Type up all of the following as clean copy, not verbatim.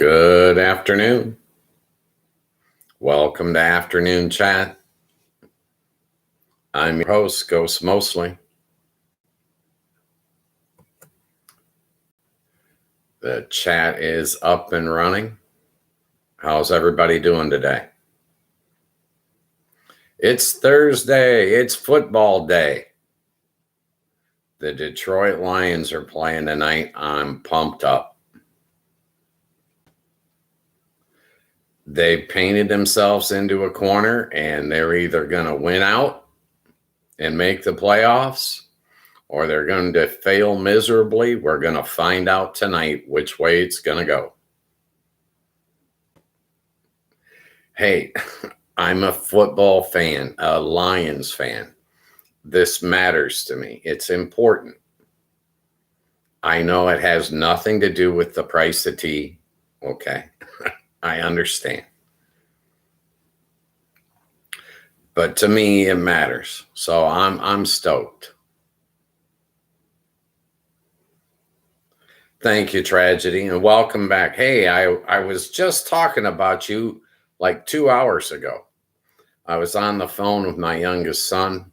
Good afternoon. Welcome to Afternoon Chat. I'm your host, Ghost Mostly. The chat is up and running. How's everybody doing today? It's Thursday. It's football day. The Detroit Lions are playing tonight. I'm pumped up. They painted themselves into a corner, and they're either going to win out and make the playoffs, or they're going to fail miserably. We're going to find out tonight which way it's going to go. Hey, I'm a football fan, a Lions fan. This matters to me. It's important. I know it has nothing to do with the price of tea. Okay, I understand. But to me, it matters. So I'm stoked. Thank you, Tragedy, and welcome back. Hey, I was just talking about you like 2 hours ago. I was on the phone with my youngest son,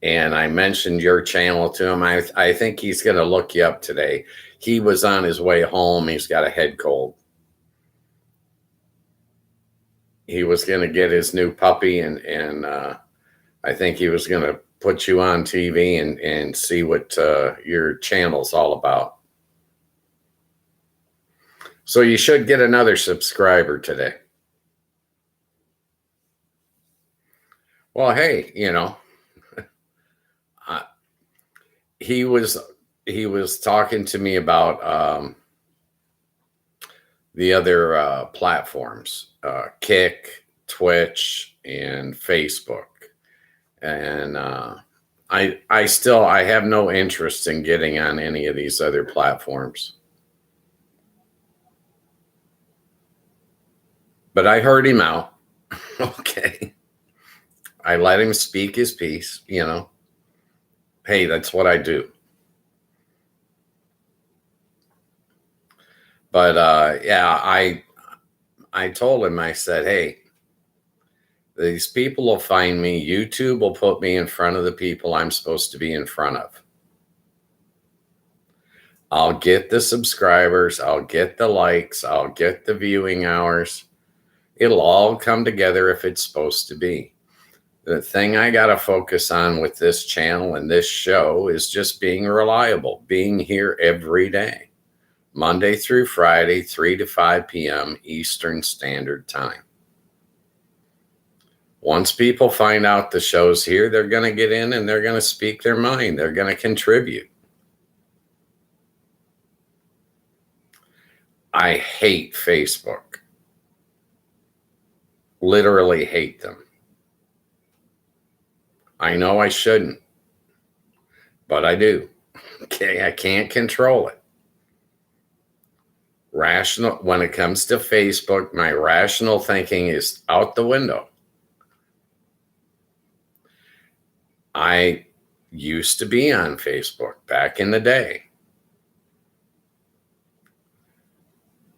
and I mentioned your channel to him. I think he's going to look you up today. He was on his way home. He's got a head cold. He was going to get his new puppy, and I think he was going to put you on TV and see what your channel's all about. So you should get another subscriber today. Well, hey, he was talking to me about the other platforms, Kick, Twitch, and Facebook. And I have no interest in getting on any of these other platforms. But I heard him out. Okay. I let him speak his piece, Hey, that's what I do. But yeah, I told him, I said, hey, these people will find me. YouTube will put me in front of the people I'm supposed to be in front of. I'll get the subscribers. I'll get the likes. I'll get the viewing hours. It'll all come together if it's supposed to be. The thing I got to focus on with this channel and this show is just being reliable, being here every day, Monday through Friday, 3 to 5 p.m. Eastern Standard Time. Once people find out the show's here, they're going to get in and they're going to speak their mind. They're going to contribute. I hate Facebook. Literally hate them. I know I shouldn't, but I do. Okay, I can't control it. When it comes to Facebook, my rational thinking is out the window. I used to be on Facebook back in the day.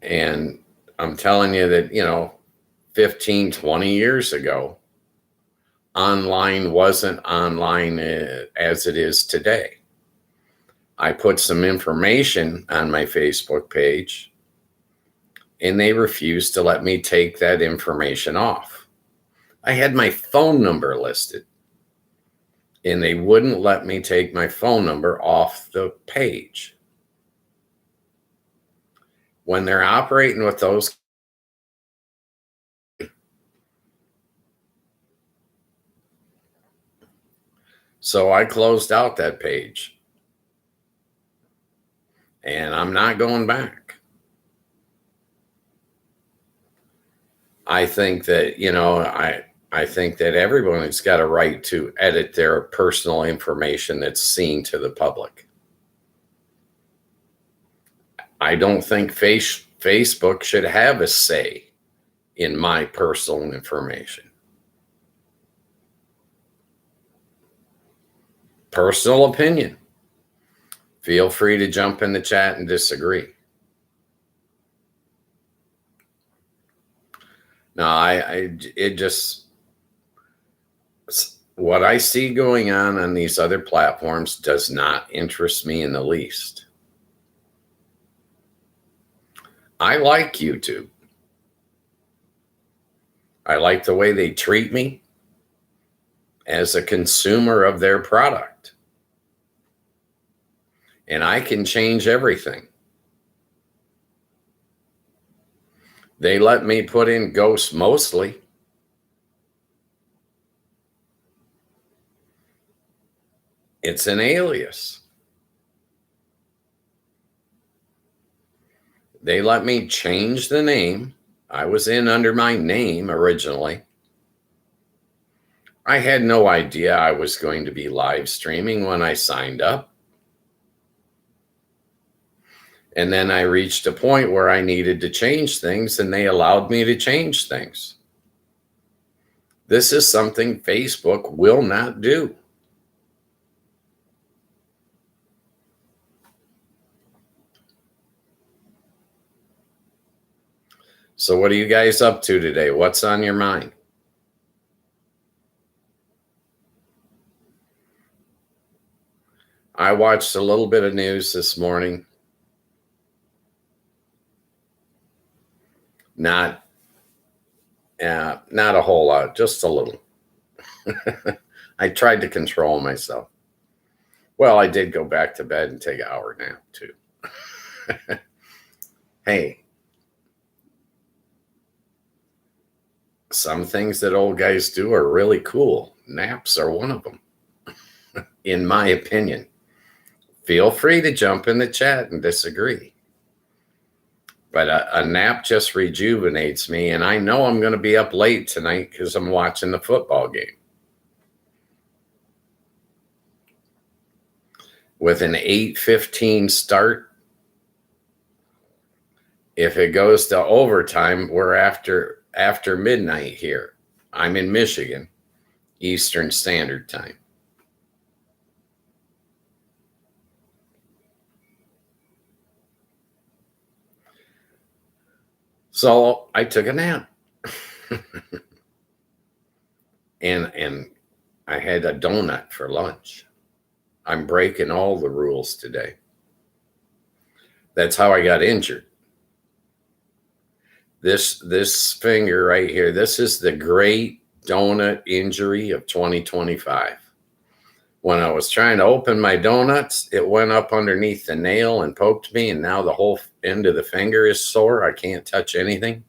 And I'm telling you that, 15, 20 years ago, online wasn't online as it is today. I put some information on my Facebook page, and they refused to let me take that information off. I had my phone number listed, and they wouldn't let me take my phone number off the page. When they're operating with those, so I closed out that page, and I'm not going back. I think that, I think that everyone's got a right to edit their personal information that's seen to the public. I don't think Facebook should have a say in my personal information. Personal opinion. Feel free to jump in the chat and disagree. No, it just, what I see going on these other platforms does not interest me in the least. I like YouTube. I like the way they treat me as a consumer of their product. And I can change everything. They let me put in ghosts mostly. It's an alias. They let me change the name. I was in under my name originally. I had no idea I was going to be live streaming when I signed up. And then I reached a point where I needed to change things, and they allowed me to change things. This is something Facebook will not do. So what are you guys up to today? What's on your mind? I watched a little bit of news this morning. Not a whole lot, just a little. I tried to control myself. Well, I did go back to bed and take an hour nap too. Hey, some things that old guys do are really cool. Naps are one of them, in my opinion. Feel free to jump in the chat and disagree. But a nap just rejuvenates me, and I know I'm going to be up late tonight because I'm watching the football game. With an 8:15 start, if it goes to overtime, we're after midnight here. I'm in Michigan, Eastern Standard Time. So I took a nap. and I had a donut for lunch. I'm breaking all the rules today. That's how I got injured. This finger right here, this is the great donut injury of 2025. When I was trying to open my donuts, it went up underneath the nail and poked me, and now the whole end of the finger is sore. I can't touch anything.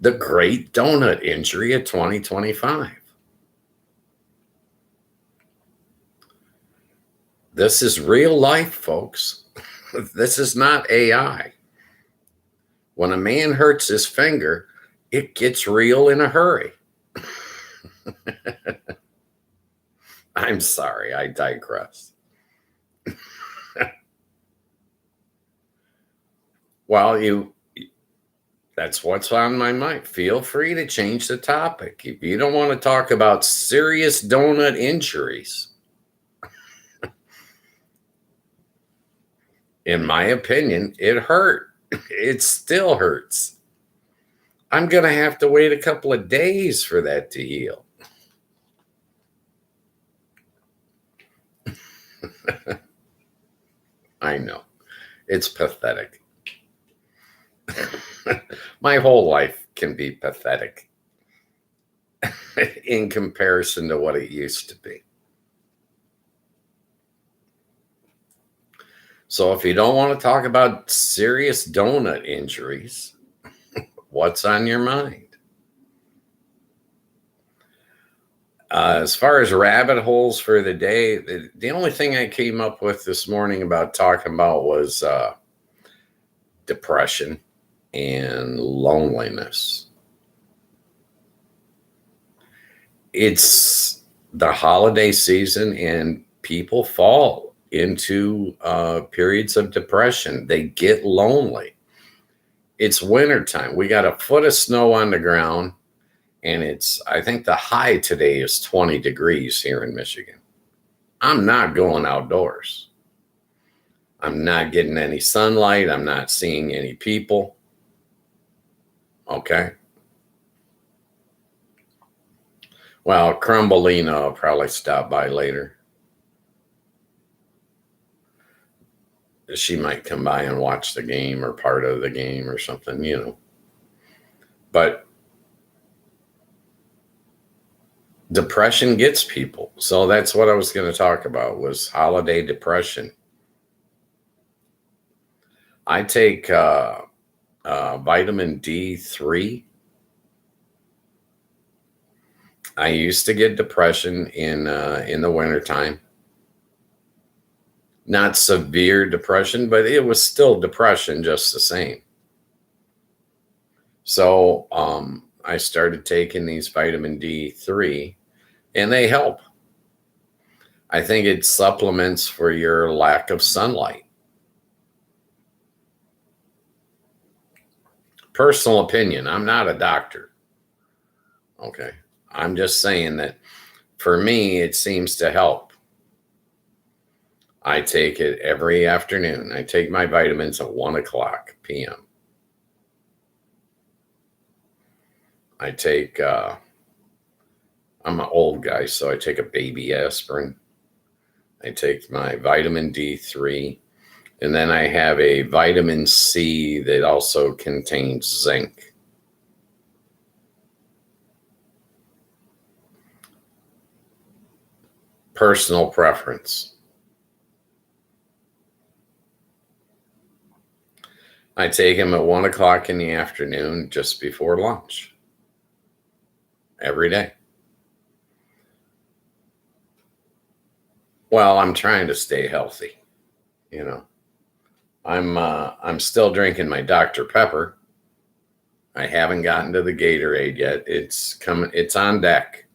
The great donut injury of 2025. This is real life, folks. This is not AI. When a man hurts his finger, it gets real in a hurry. I'm sorry, I digress. Well, that's what's on my mind. Feel free to change the topic. If you don't want to talk about serious donut injuries, in my opinion, it hurt. It still hurts. I'm going to have to wait a couple of days for that to heal. I know. It's pathetic. My whole life can be pathetic in comparison to what it used to be. So if you don't want to talk about serious donut injuries, what's on your mind? As far as rabbit holes for the day, the only thing I came up with this morning about talking about was depression and loneliness. It's the holiday season, and people fall into periods of depression. They get lonely. It's wintertime. We got a foot of snow on the ground, and I think the high today is 20 degrees here in Michigan. I'm not going outdoors. I'm not getting any sunlight. I'm not seeing any people. Okay. Well, Crumbelina will probably stop by later. She might come by and watch the game or part of the game or something. But depression gets people. So that's what I was going to talk about was holiday depression. I take vitamin D3. I used to get depression in the wintertime. Not severe depression, but it was still depression just the same. So I started taking these vitamin D3 and they help. I think it's supplements for your lack of sunlight. Personal opinion. I'm not a doctor. Okay. I'm just saying that for me, it seems to help. I take it every afternoon. I take my vitamins at 1:00 p.m. I take, I'm an old guy, so I take a baby aspirin. I take my vitamin D3, and then I have a vitamin C that also contains zinc. Personal preference. I take them at 1:00 in the afternoon just before lunch every day. Well, I'm trying to stay healthy. You know, I'm still drinking my Dr. Pepper. I haven't gotten to the Gatorade yet. It's coming. It's on deck.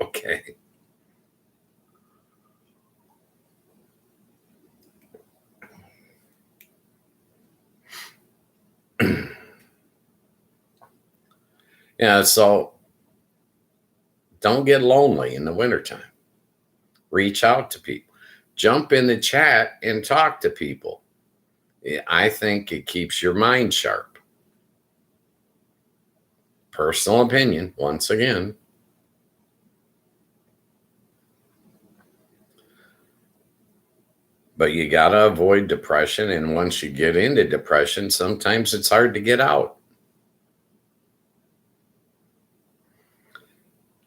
Okay. Yeah. So don't get lonely in the wintertime. Reach out to people. Jump in the chat and talk to people. I think it keeps your mind sharp. Personal opinion, once again. But you got to avoid depression. And once you get into depression, sometimes it's hard to get out.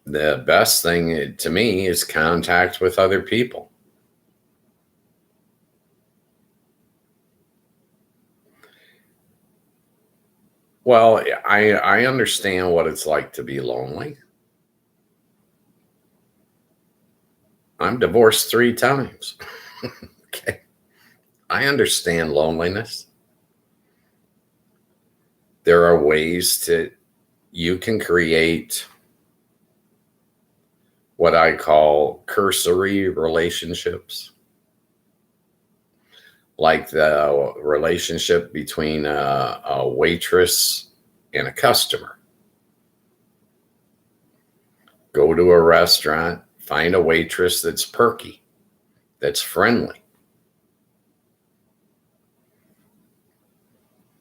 The best thing to me is contact with other people. Well, I understand what it's like to be lonely. I'm divorced 3 times. Okay. I understand loneliness. There are ways you can create what I call cursory relationships, like the relationship between a waitress and a customer. Go to a restaurant, find a waitress that's perky, that's friendly,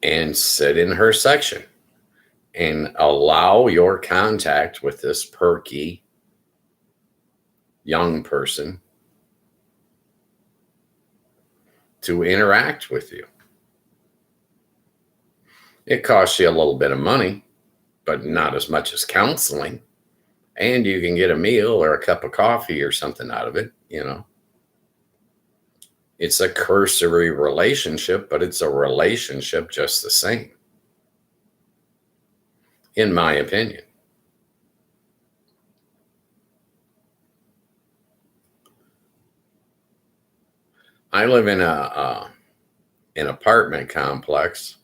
and sit in her section and allow your contact with this perky young person to interact with you. It costs you a little bit of money, but not as much as counseling. And you can get a meal or a cup of coffee or something out of it. It's a cursory relationship, but it's a relationship just the same, in my opinion. I live in an apartment complex,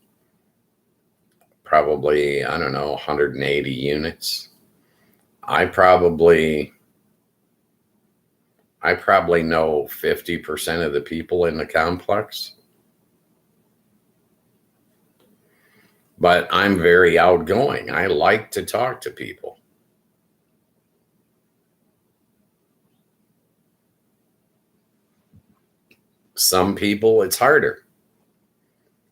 probably, I don't know, 180 units. I probably know 50% of the people in the complex. But I'm very outgoing. I like to talk to people. Some people, it's harder.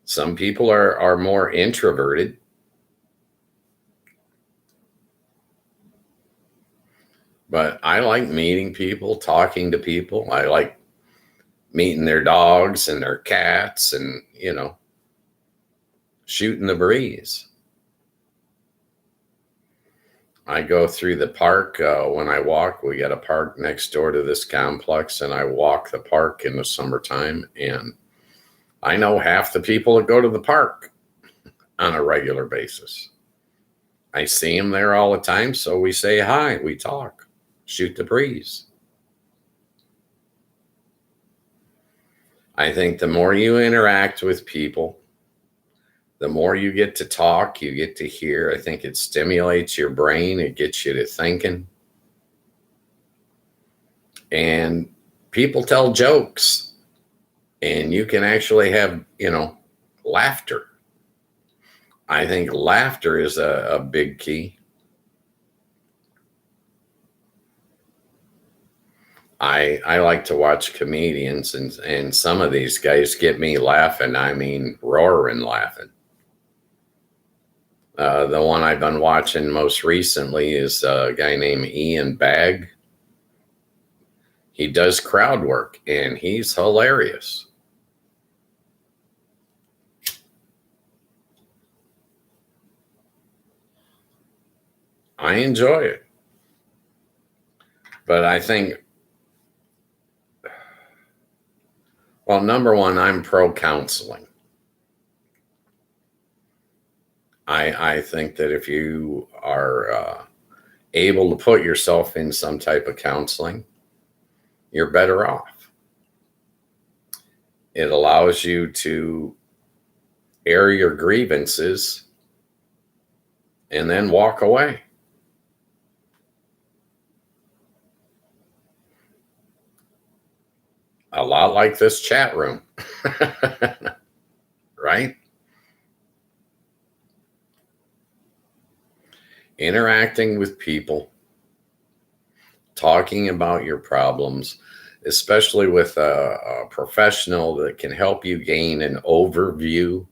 Some people are more introverted. But I like meeting people, talking to people. I like meeting their dogs and their cats and, shooting the breeze. I go through the park when I walk. We got a park next door to this complex, and I walk the park in the summertime. And I know half the people that go to the park on a regular basis. I see them there all the time, so we say hi, we talk, shoot the breeze. I think the more you interact with people, the more you get to talk, you get to hear. I think it stimulates your brain, it gets you to thinking. And people tell jokes, and you can actually have, laughter. I think laughter is a big key. I like to watch comedians, and some of these guys get me laughing. I mean, roaring laughing. The one I've been watching most recently is a guy named Ian Bagg. He does crowd work, and he's hilarious. I enjoy it. But I think, well, number one, I'm pro counseling. I think that if you are able to put yourself in some type of counseling, you're better off. It allows you to air your grievances and then walk away. A lot like this chat room, right? Interacting with people, talking about your problems, especially with a professional that can help you gain an overview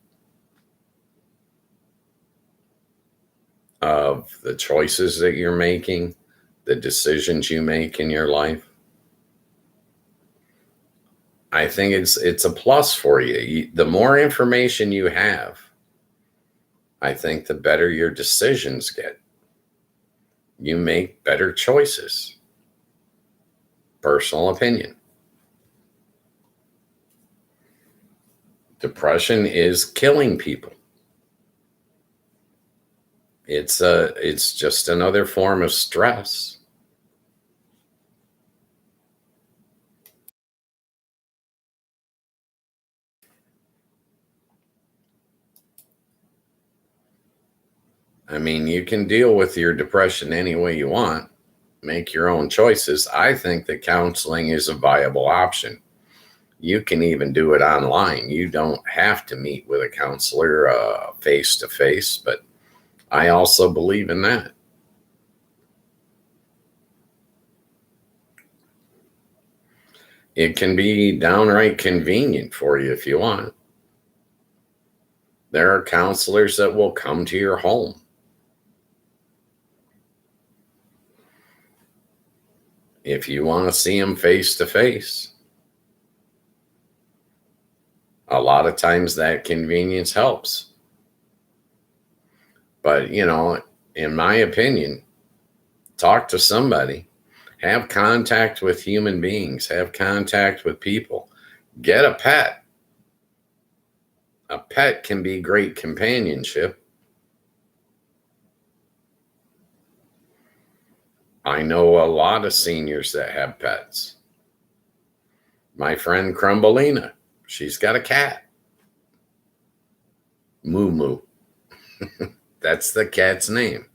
of the choices that you're making, the decisions you make in your life. I think it's a plus for you. The more information you have, I think the better your decisions get. You make better choices. Personal opinion. Depression is killing people. It's just another form of stress. I mean, you can deal with your depression any way you want, make your own choices. I think that counseling is a viable option. You can even do it online. You don't have to meet with a counselor face to face, but I also believe in that. It can be downright convenient for you if you want. There are counselors that will come to your home. If you want to see them face to face, a lot of times that convenience helps. But, in my opinion, talk to somebody, have contact with human beings, have contact with people, get a pet. A pet can be great companionship. I know a lot of seniors that have pets. My friend Crumbelina, she's got a cat. Moo Moo. That's the cat's name.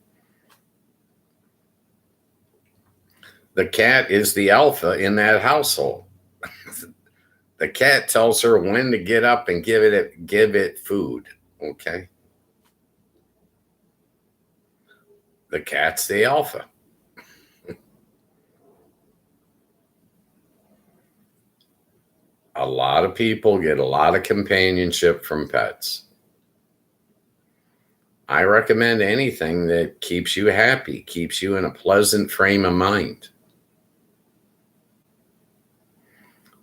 The cat is the alpha in that household. The cat tells her when to get up and give it food. Okay. The cat's the alpha. A lot of people get a lot of companionship from pets. I recommend anything that keeps you happy, keeps you in a pleasant frame of mind.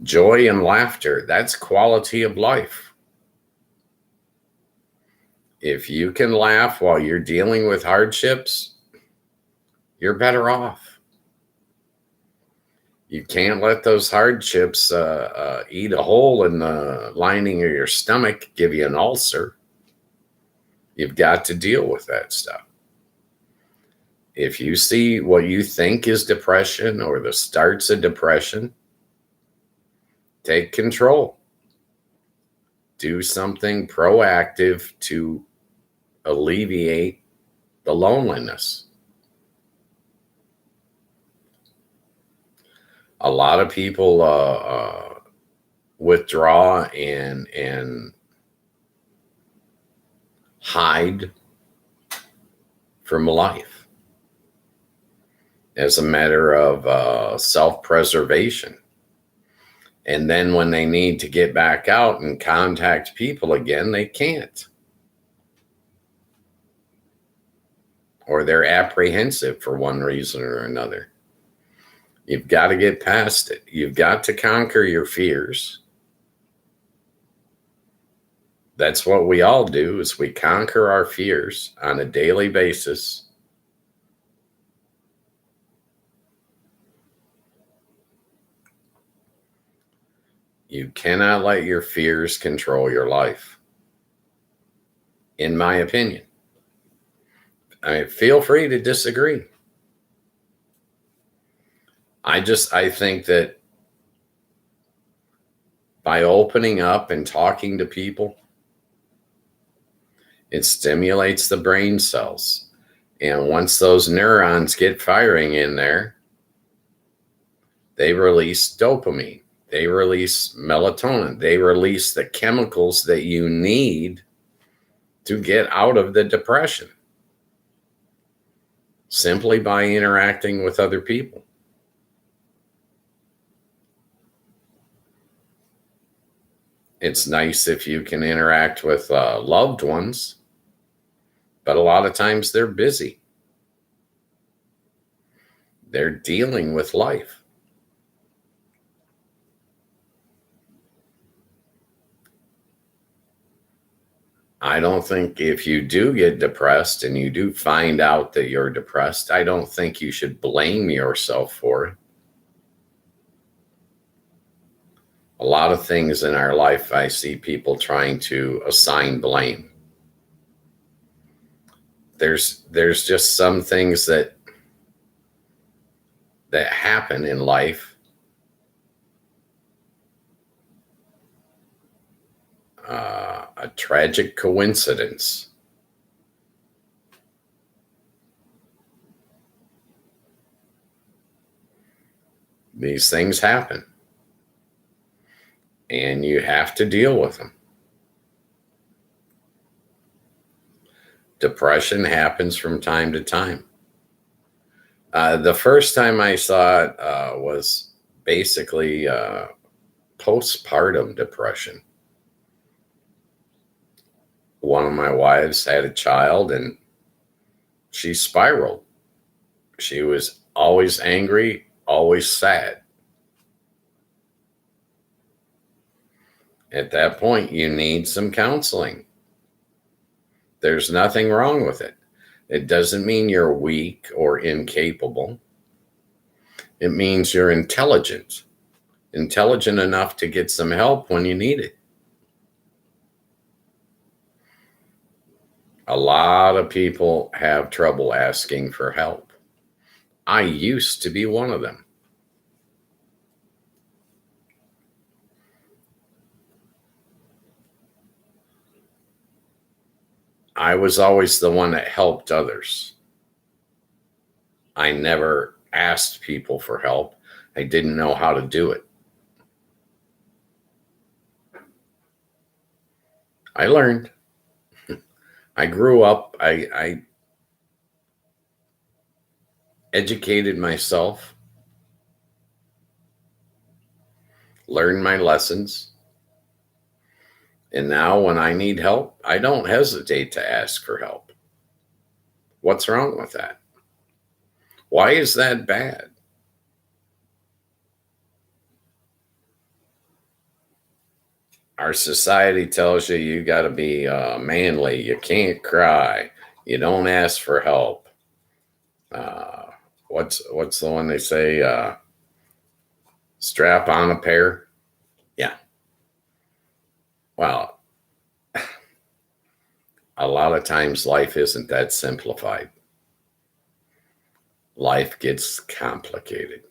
Joy and laughter, that's quality of life. If you can laugh while you're dealing with hardships, you're better off. You can't let those hardships eat a hole in the lining of your stomach, give you an ulcer. You've got to deal with that stuff. If you see what you think is depression or the starts of depression, take control. Do something proactive to alleviate the loneliness. A lot of people withdraw and hide from life as a matter of self-preservation. And then when they need to get back out and contact people again, they can't. Or they're apprehensive for one reason or another. You've got to get past it. You've got to conquer your fears. That's what we all do, is we conquer our fears on a daily basis. You cannot let your fears control your life, in my opinion. I mean, feel free to disagree. I think that by opening up and talking to people, it stimulates the brain cells. And once those neurons get firing in there, they release dopamine, they release melatonin, they release the chemicals that you need to get out of the depression, simply by interacting with other people. It's nice if you can interact with loved ones, but a lot of times they're busy. They're dealing with life. I don't think if you do get depressed and you do find out that you're depressed, I don't think you should blame yourself for it. A lot of things in our life, I see people trying to assign blame. There's just some things that happen in life. A tragic coincidence. These things happen, and you have to deal with them. Depression happens from time to time. The first time I saw it was basically postpartum depression. One of my wives had a child and she spiraled. She was always angry, always sad. At that point, you need some counseling. There's nothing wrong with it. It doesn't mean you're weak or incapable. It means you're intelligent enough to get some help when you need it. A lot of people have trouble asking for help. I used to be one of them. I was always the one that helped others. I never asked people for help. I didn't know how to do it. I learned. I grew up. I educated myself, learned my lessons. And now when I need help, I don't hesitate to ask for help. What's wrong with that? Why is that bad? Our society tells you you got to be manly. You can't cry. You don't ask for help. Uh, what's the one they say? Strap on a pair. Yeah. Well, a lot of times life isn't that simplified. Life gets complicated.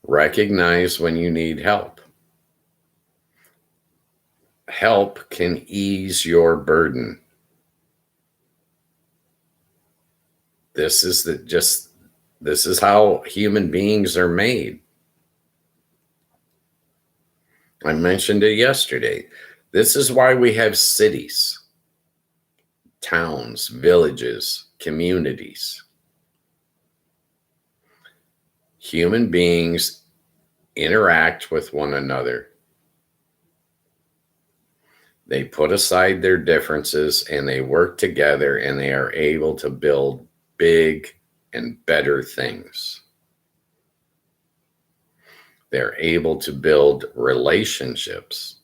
Recognize when you need help. Help can ease your burden. This is how human beings are made. I mentioned it yesterday. This is why we have cities, towns, villages, communities. Human beings interact with one another. They put aside their differences and they work together, and they are able to build big and better things. They're able to build relationships.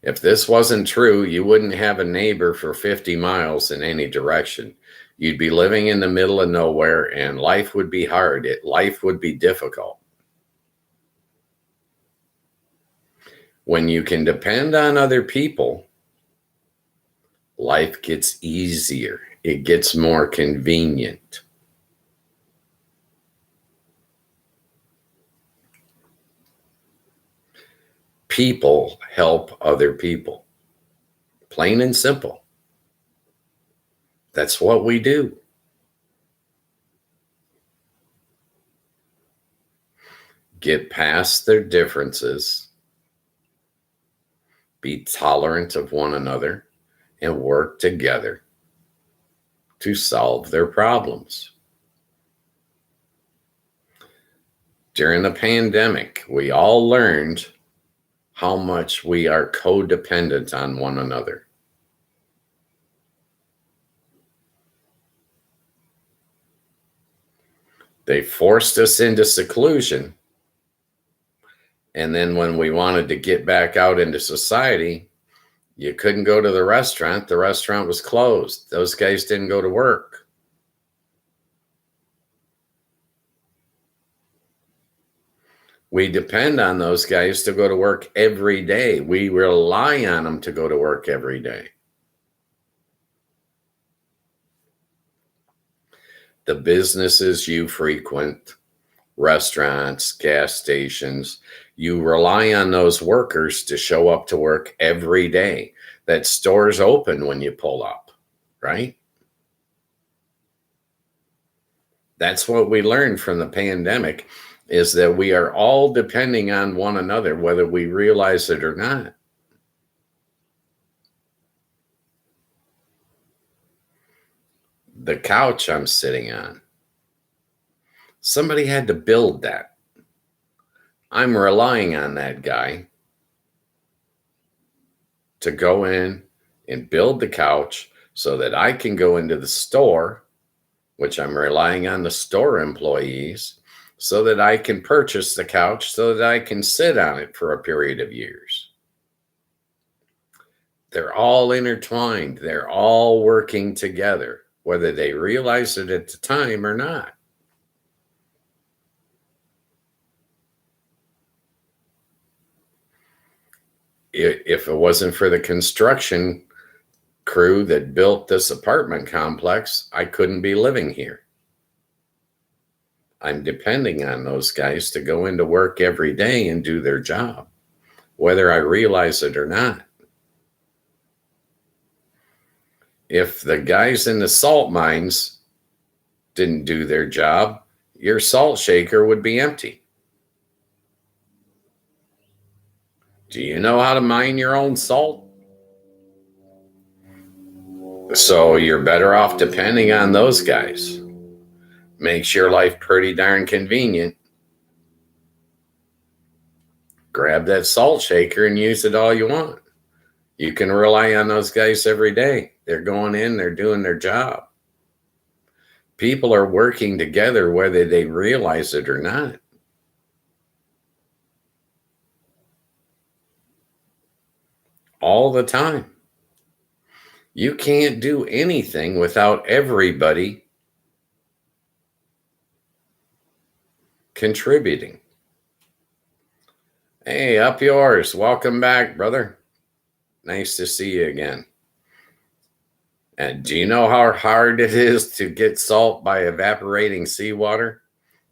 If this wasn't true, you wouldn't have a neighbor for 50 miles in any direction. You'd be living in the middle of nowhere, and life would be hard. Life would be difficult. When you can depend on other people, life gets easier. It gets more convenient. People help other people. Plain and simple. That's what we do. Get past their differences. Be tolerant of one another and work together to solve their problems. During the pandemic, we all learned how much we are codependent on one another. They forced us into seclusion. And then when we wanted to get back out into society, you couldn't go to the restaurant. The restaurant was closed. Those guys didn't go to work. We depend on those guys to go to work every day. We rely on them to go to work every day. The businesses you frequent, restaurants, gas stations, you rely on those workers to show up to work every day. That store's open when you pull up, right? That's what we learned from the pandemic, is that we are all depending on one another, whether we realize it or not. The couch I'm sitting on, somebody had to build that. I'm relying on that guy to go in and build the couch so that I can go into the store, which I'm relying on the store employees, so that I can purchase the couch so that I can sit on it for a period of years. They're all intertwined. They're all working together, whether they realize it at the time or not. If it wasn't for the construction crew that built this apartment complex, I couldn't be living here. I'm depending on those guys to go into work every day and do their job, whether I realize it or not. If the guys in the salt mines didn't do their job, your salt shaker would be empty. Do you know how to mine your own salt? So you're better off depending on those guys. Makes your life pretty darn convenient. Grab that salt shaker and use it all you want. You can rely on those guys every day. They're going in, they're doing their job. People are working together whether they realize it or not. All the time. You can't do anything without everybody contributing. Hey, up yours. Welcome back, brother. Nice to see you again. And do you know how hard it is to get salt by evaporating seawater?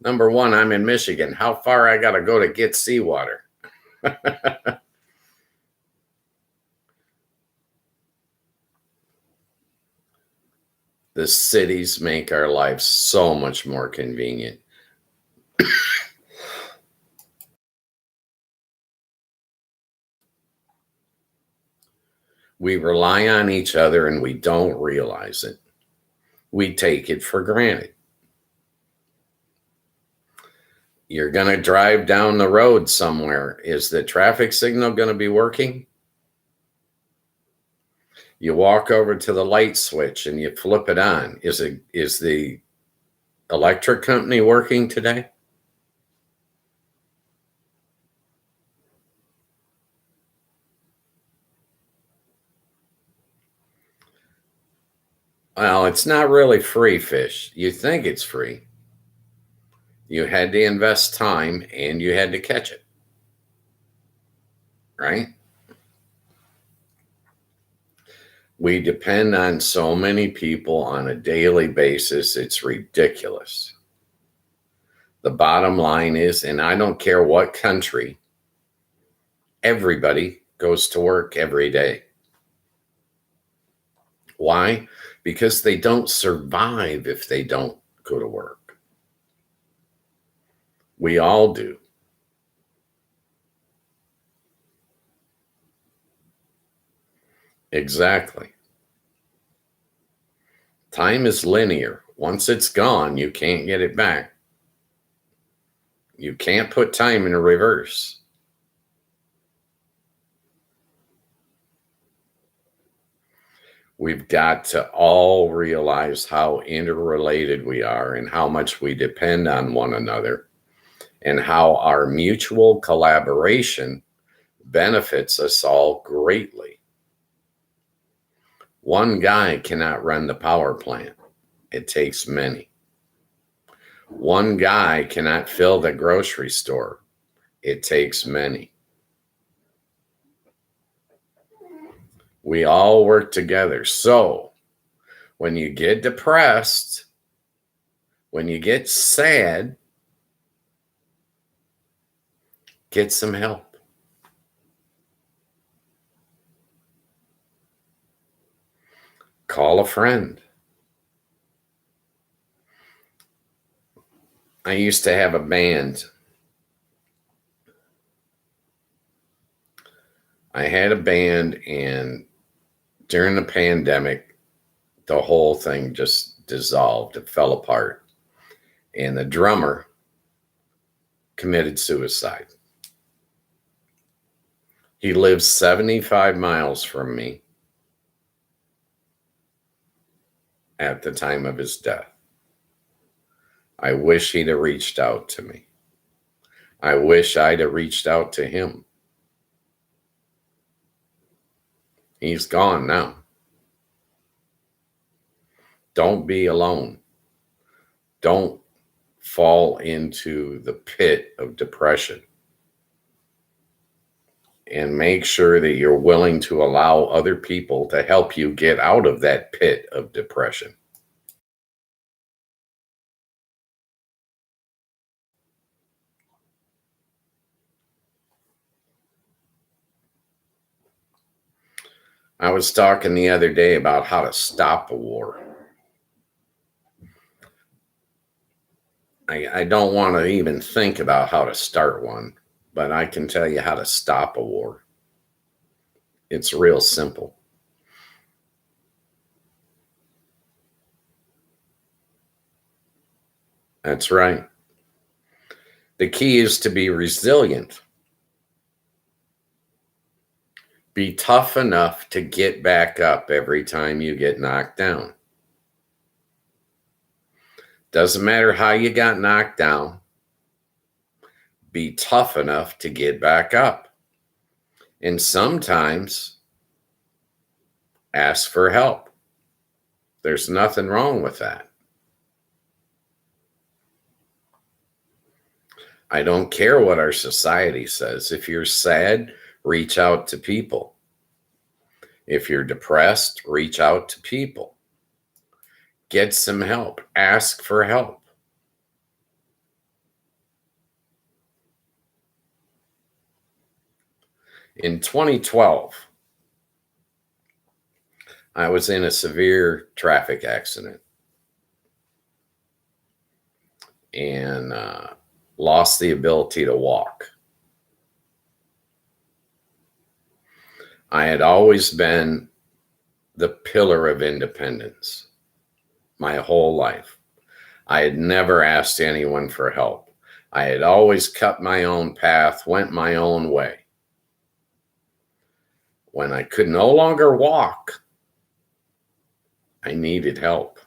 Number one, I'm in Michigan. How far I got to go to get seawater? The cities make our lives so much more convenient. We rely on each other and we don't realize it. We take it for granted. You're going to drive down the road somewhere. Is the traffic signal going to be working? You walk over to the light switch and you flip it on. Is the electric company working today? Well, it's not really free fish. You think it's free. You had to invest time and you had to catch it. Right? We depend on so many people on a daily basis. It's ridiculous. The bottom line is, and I don't care what country, everybody goes to work every day. Why? Because they don't survive if they don't go to work. We all do. Exactly. Time is linear. Once it's gone, you can't get it back. You can't put time in reverse. We've got to all realize how interrelated we are and how much we depend on one another and how our mutual collaboration benefits us all greatly. One guy cannot run the power plant. It takes many. One guy cannot fill the grocery store. It takes many. We all work together. So when you get depressed, when you get sad, get some help. Call a friend. I used to have a band. I had a band, and during the pandemic, the whole thing just dissolved. It fell apart. And the drummer committed suicide. He lives 75 miles from me at the time of his death. I wish he'd have reached out to me. I wish I'd have reached out to him. He's gone now. Don't be alone. Don't fall into the pit of depression. And make sure that you're willing to allow other people to help you get out of that pit of depression. I was talking the other day about how to stop a war. I don't want to even think about how to start one, but I can tell you how to stop a war. It's real simple. That's right. The key is to be resilient. Be tough enough to get back up every time you get knocked down. Doesn't matter how you got knocked down. Be tough enough to get back up. And sometimes ask for help. There's nothing wrong with that. I don't care what our society says. If you're sad, reach out to people. If you're depressed, reach out to people. Get some help. Ask for help. In 2012, I was in a severe traffic accident and lost the ability to walk. I had always been the pillar of independence my whole life. I had never asked anyone for help. I had always cut my own path, went my own way. When I could no longer walk, I needed help.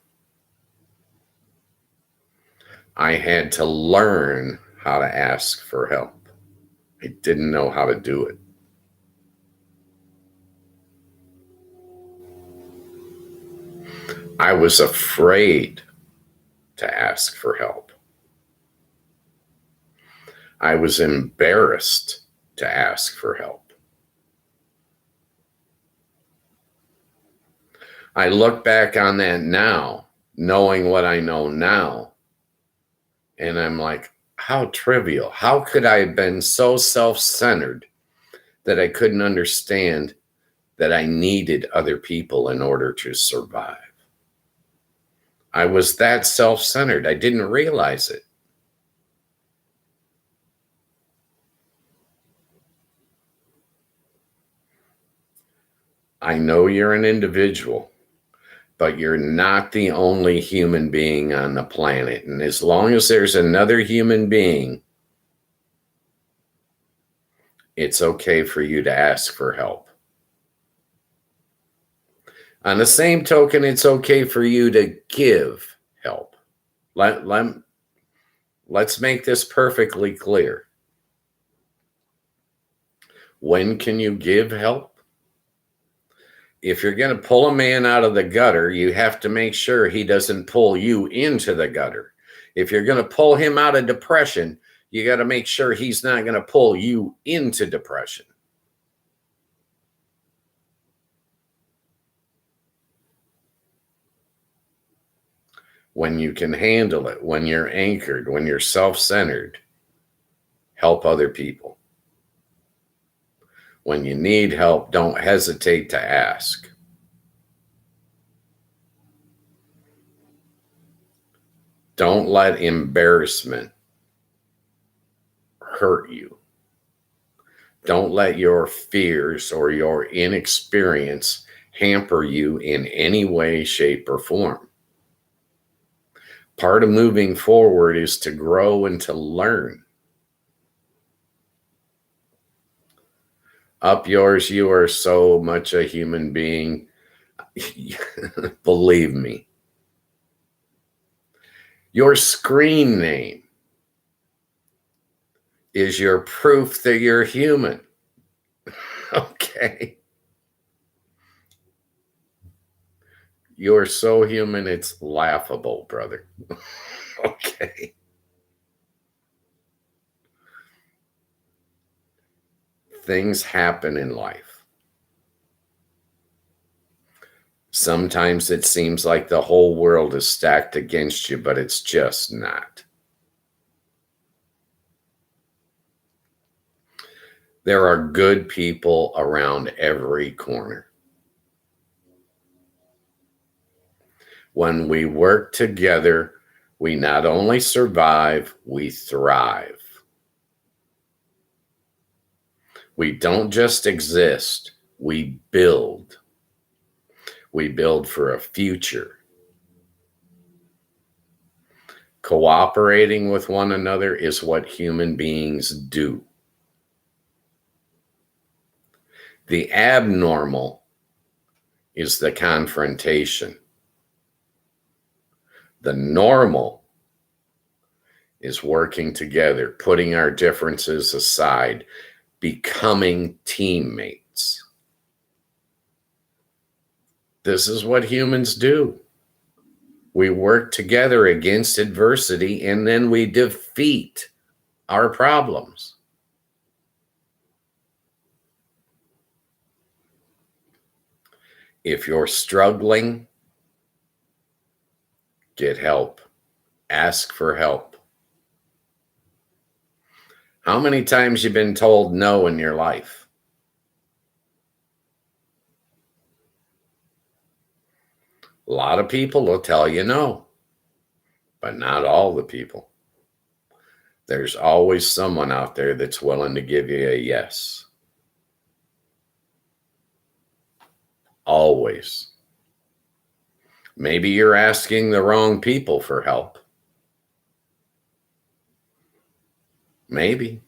I had to learn how to ask for help. I didn't know how to do it. I was afraid to ask for help. I was embarrassed to ask for help. I look back on that now, knowing what I know now, and I'm like, how trivial. How could I have been so self-centered that I couldn't understand that I needed other people in order to survive? I was that self-centered. I didn't realize it. I know you're an individual, but you're not the only human being on the planet. And as long as there's another human being, it's okay for you to ask for help. On the same token, it's okay for you to give help. Let's make this perfectly clear. When can you give help? If you're going to pull a man out of the gutter, you have to make sure he doesn't pull you into the gutter. If you're going to pull him out of depression, you got to make sure he's not going to pull you into depression. When you can handle it, when you're anchored, when you're self-centered, help other people. When you need help, don't hesitate to ask. Don't let embarrassment hurt you. Don't let your fears or your inexperience hamper you in any way, shape, or form. Part of moving forward is to grow and to learn. Up yours, you are so much a human being. Believe me. Your screen name is your proof that you're human. Okay. You're so human, it's laughable, brother. Okay. Things happen in life. Sometimes it seems like the whole world is stacked against you, but it's just not. There are good people around every corner. When we work together, we not only survive, we thrive. We don't just exist, we build. We build for a future. Cooperating with one another is what human beings do. The abnormal is the confrontation. The normal is working together, putting our differences aside, becoming teammates. This is what humans do. We work together against adversity, and then we defeat our problems. If you're struggling, get help. Ask for help. How many times you've been told no in your life? A lot of people will tell you no, but not all the people. There's always someone out there that's willing to give you a yes. Always. Maybe you're asking the wrong people for help. Maybe.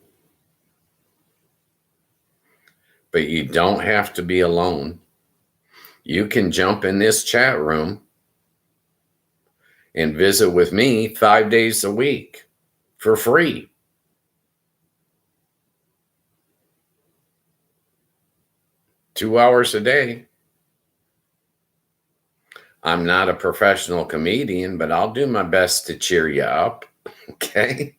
But you don't have to be alone. You can jump in this chat room and visit with me 5 days a week for free. Two hours a day. I'm not a professional comedian, but I'll do my best to cheer you up. Okay?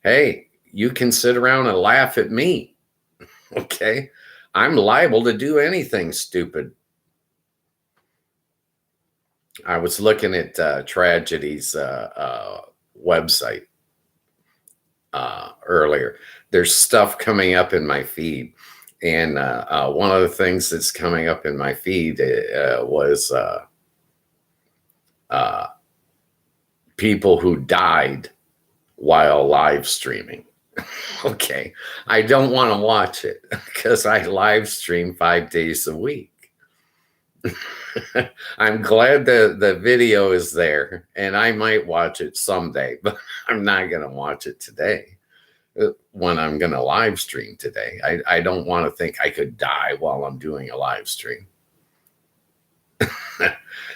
Hey, you can sit around and laugh at me. Okay? I'm liable to do anything stupid. I was looking at Tragedy's website earlier. There's stuff coming up in my feed. And one of the things that's coming up in my feed was people who died while live streaming. Okay. I don't want to watch it because I live stream 5 days a week. I'm glad the video is there, and I might watch it someday, but I'm not going to watch it today when I'm going to live stream today. I don't want to think I could die while I'm doing a live stream.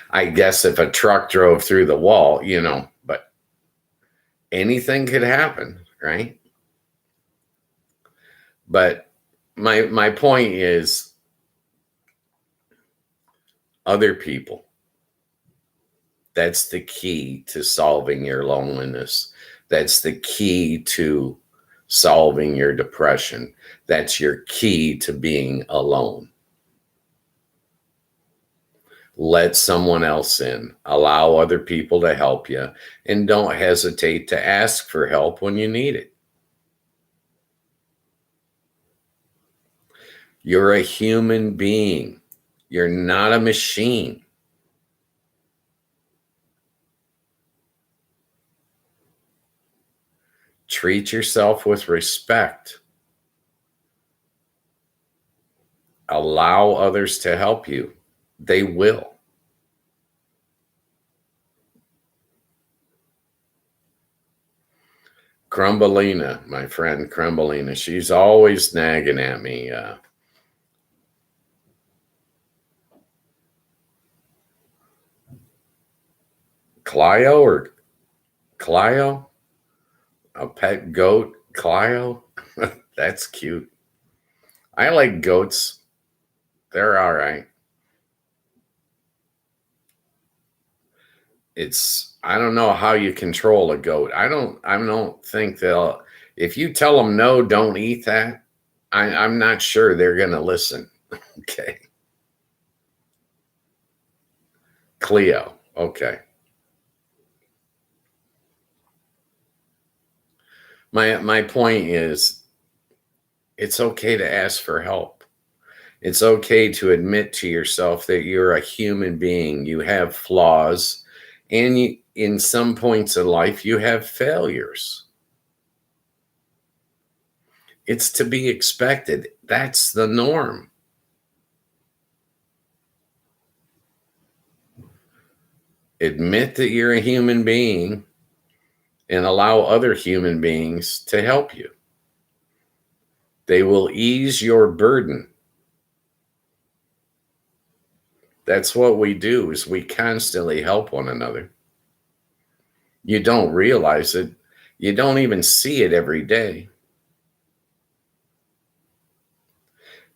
I guess if a truck drove through the wall, but anything could happen, right? But my point is, other people. That's the key to solving your loneliness. That's the key to solving your depression. That's your key to being alone. Let someone else in. Allow other people to help you. And don't hesitate to ask for help when you need it. You're a human being. You're not a machine. Treat yourself with respect. Allow others to help you. They will. Crumbelina, my friend Crumbelina, she's always nagging at me. Clio or Clio? A pet goat, Clio? That's cute. I like goats. They're all right. I don't know how you control a goat. I don't think if you tell them no, don't eat that, I'm not sure they're going to listen. Okay. Cleo. Okay. My point is, it's okay to ask for help. It's okay to admit to yourself that you're a human being. You have flaws, and in some points in life, you have failures. It's to be expected. That's the norm. Admit that you're a human being and allow other human beings to help you. They will ease your burden That's what we do, is we constantly help one another. You don't realize it. You don't even see it every day.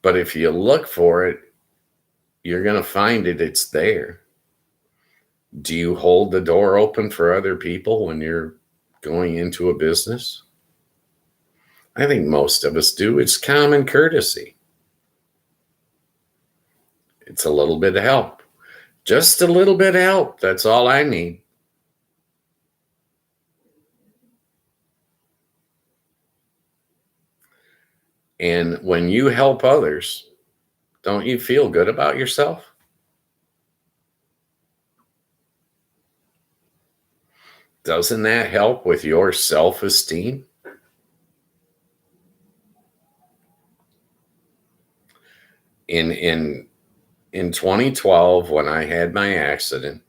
But if you look for it, you're going to find it. It's there. Do you hold the door open for other people when you're going into a business? I think most of us do. It's common courtesy. It's a little bit of help. Just a little bit of help. That's all I need. And when you help others, don't you feel good about yourself? Doesn't that help with your self-esteem? In 2012, when I had my accident,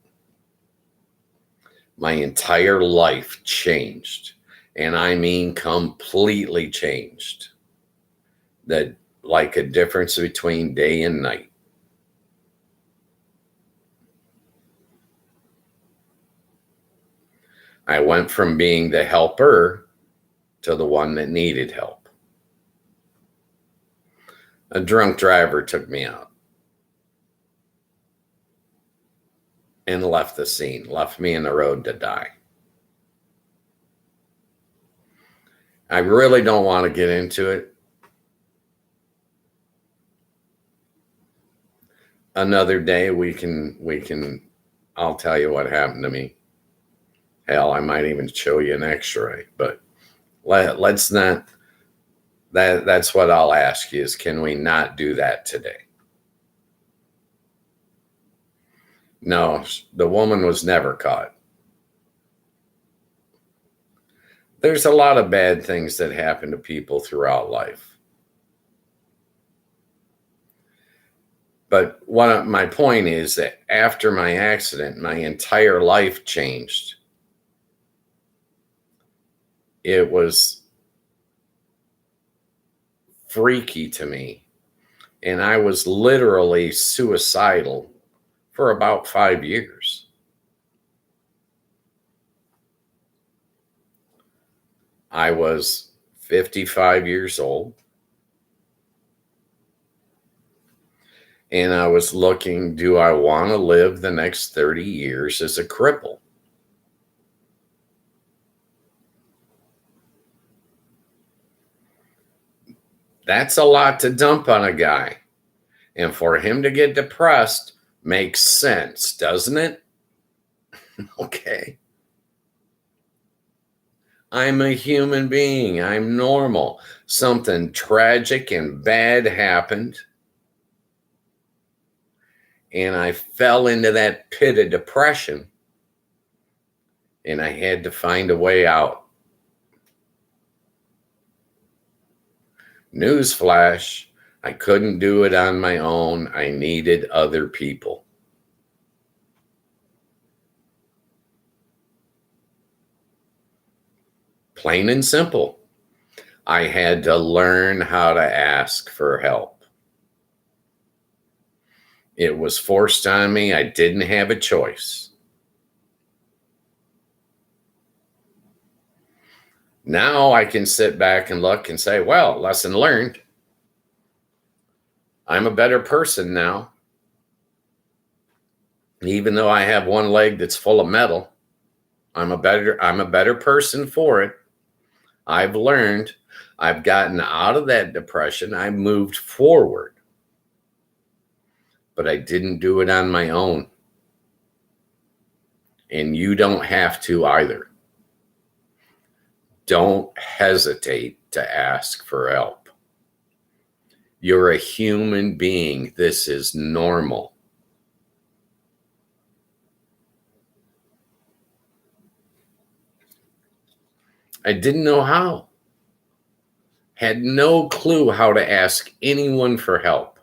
my entire life changed. And I mean completely changed. That, like a difference between day and night. I went from being the helper to the one that needed help. A drunk driver took me out and left the scene, left me in the road to die. I really don't want to get into it. Another day I'll tell you what happened to me. Hell, I might even show you an x-ray, but let's not. That's what I'll ask you, is can we not do that today? No, the woman was never caught. There's a lot of bad things that happen to people throughout life. But my point is that after my accident, my entire life changed. It was freaky to me. And I was literally suicidal for about 5 years. I was 55 years old. And I was looking, do I want to live the next 30 years as a cripple? That's a lot to dump on a guy. And for him to get depressed makes sense, doesn't it? Okay. I'm a human being. I'm normal. Something tragic and bad happened. And I fell into that pit of depression. And I had to find a way out. Newsflash, I couldn't do it on my own. I needed other people. Plain and simple. I had to learn how to ask for help. It was forced on me. I didn't have a choice. Now I can sit back and look and say, well, lesson learned. I'm a better person now. Even though I have one leg that's full of metal, I'm a better person for it. I've learned. I've gotten out of that depression. I moved forward. But I didn't do it on my own. And you don't have to either. Don't hesitate to ask for help. You're a human being. This is normal. I didn't know how. Had no clue how to ask anyone for help.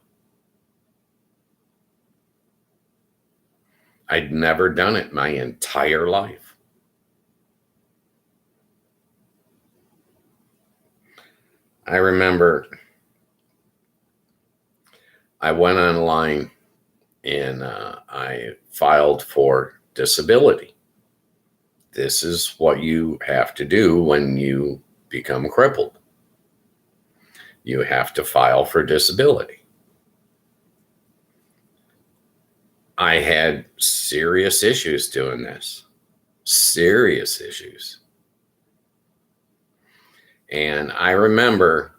I'd never done it my entire life. I remember I went online and I filed for disability. This is what you have to do when you become crippled. You have to file for disability. I had serious issues doing this. Serious issues. And I remember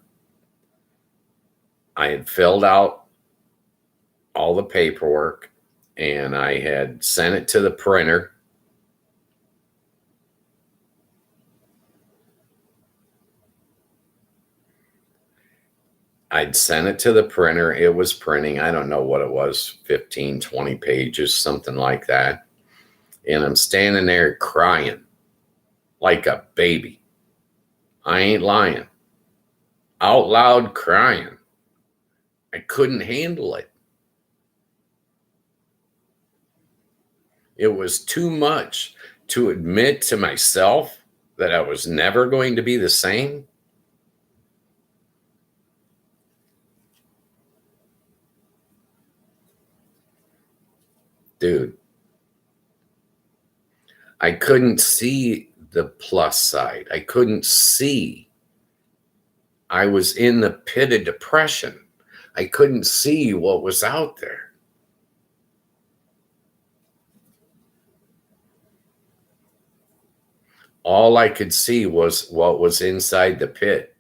I had filled out all the paperwork and I had sent it to the printer. I'd sent it to the printer. It was printing. I don't know what it was, 15, 20 pages, something like that. And I'm standing there crying like a baby. I ain't lying. Out loud crying. I couldn't handle it. It was too much to admit to myself that I was never going to be the same. Dude, I couldn't see the plus side. I couldn't see. I was in the pit of depression. I couldn't see what was out there. All I could see was what was inside the pit,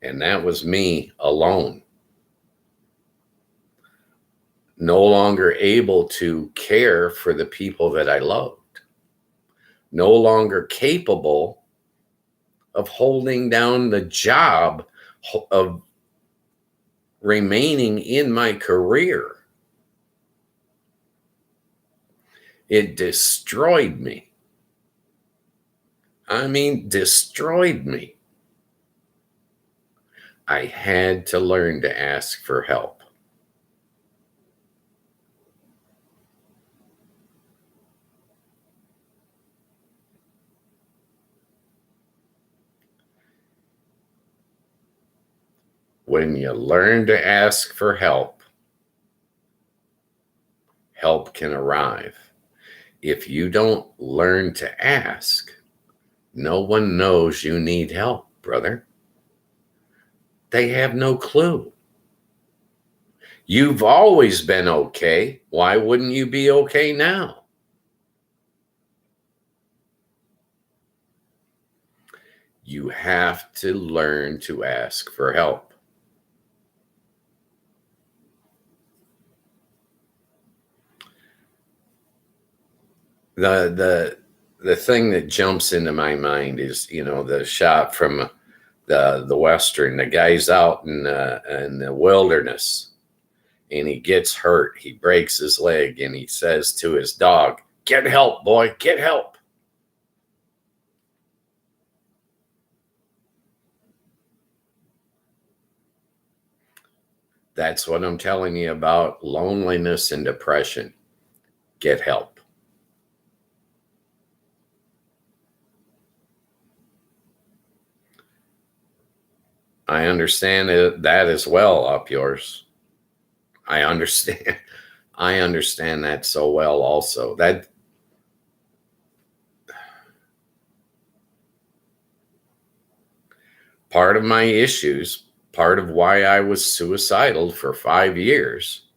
and that was me alone. No longer able to care for the people that I loved. No longer capable of holding down the job of remaining in my career. It destroyed me. I mean, destroyed me. I had to learn to ask for help. When you learn to ask for help, help can arrive. If you don't learn to ask, no one knows you need help, brother. They have no clue. You've always been okay. Why wouldn't you be okay now? You have to learn to ask for help. The thing that jumps into my mind is, the shot from the Western. The guy's out in the wilderness and he gets hurt. He breaks his leg and he says to his dog, "Get help, boy, get help." That's what I'm telling you about loneliness and depression. Get help. I understand that as well, up yours. I understand. I understand that so well also. That part of my issues, part of why I was suicidal for 5 years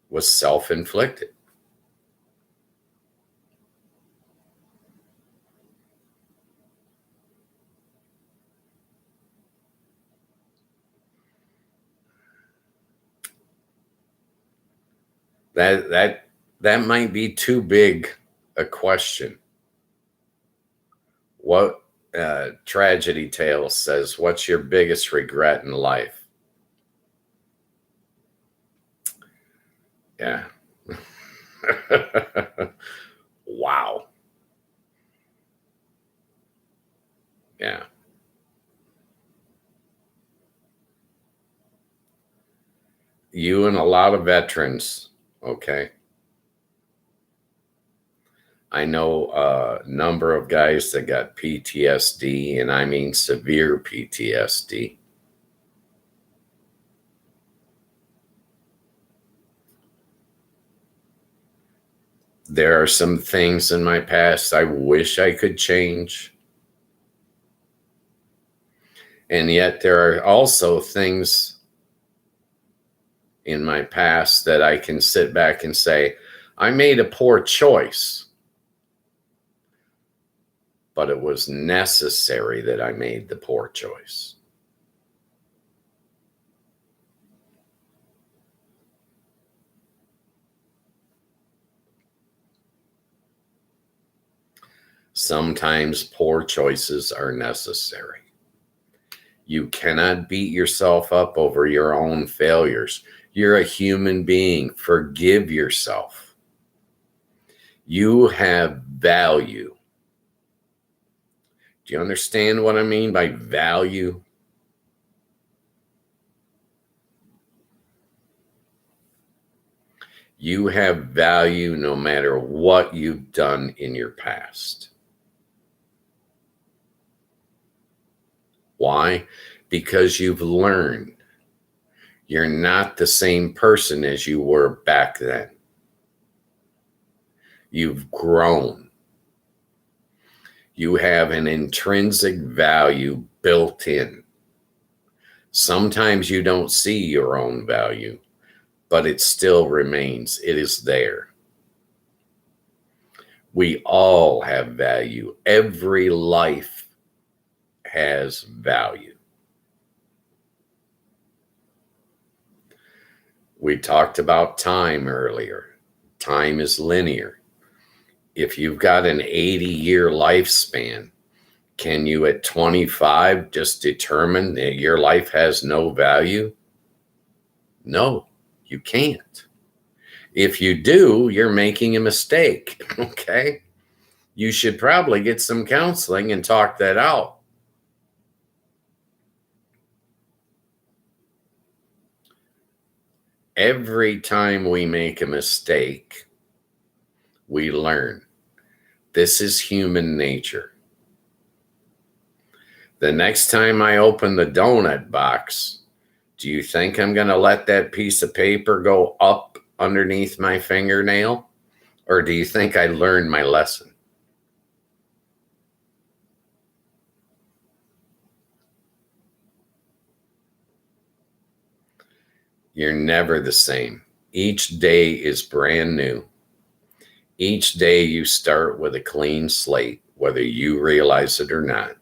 was self-inflicted. That might be too big a question. What Tragedy Tale says, what's your biggest regret in life? Yeah. Wow. Yeah. You and a lot of veterans, okay? I know a number of guys that got PTSD, and I mean severe PTSD. There are some things in my past I wish I could change. And yet there are also things in my past that I can sit back and say, I made a poor choice, but it was necessary that I made the poor choice. Sometimes poor choices are necessary. You cannot beat yourself up over your own failures. You're a human being. Forgive yourself. You have value. Do you understand what I mean by value? You have value no matter what you've done in your past. Why? Because you've learned. You're not the same person as you were back then. You've grown. You have an intrinsic value built in. Sometimes you don't see your own value, but it still remains. It is there. We all have value. Every life has value. We talked about time earlier. Time is linear. If you've got an 80-year lifespan, can you at 25 just determine that your life has no value? No, you can't. If you do, you're making a mistake, okay? You should probably get some counseling and talk that out. Every time we make a mistake, we learn. This is human nature. The next time I open the donut box, do you think I'm going to let that piece of paper go up underneath my fingernail? Or do you think I learned my lesson? You're never the same. Each day is brand new. Each day you start with a clean slate, whether you realize it or not.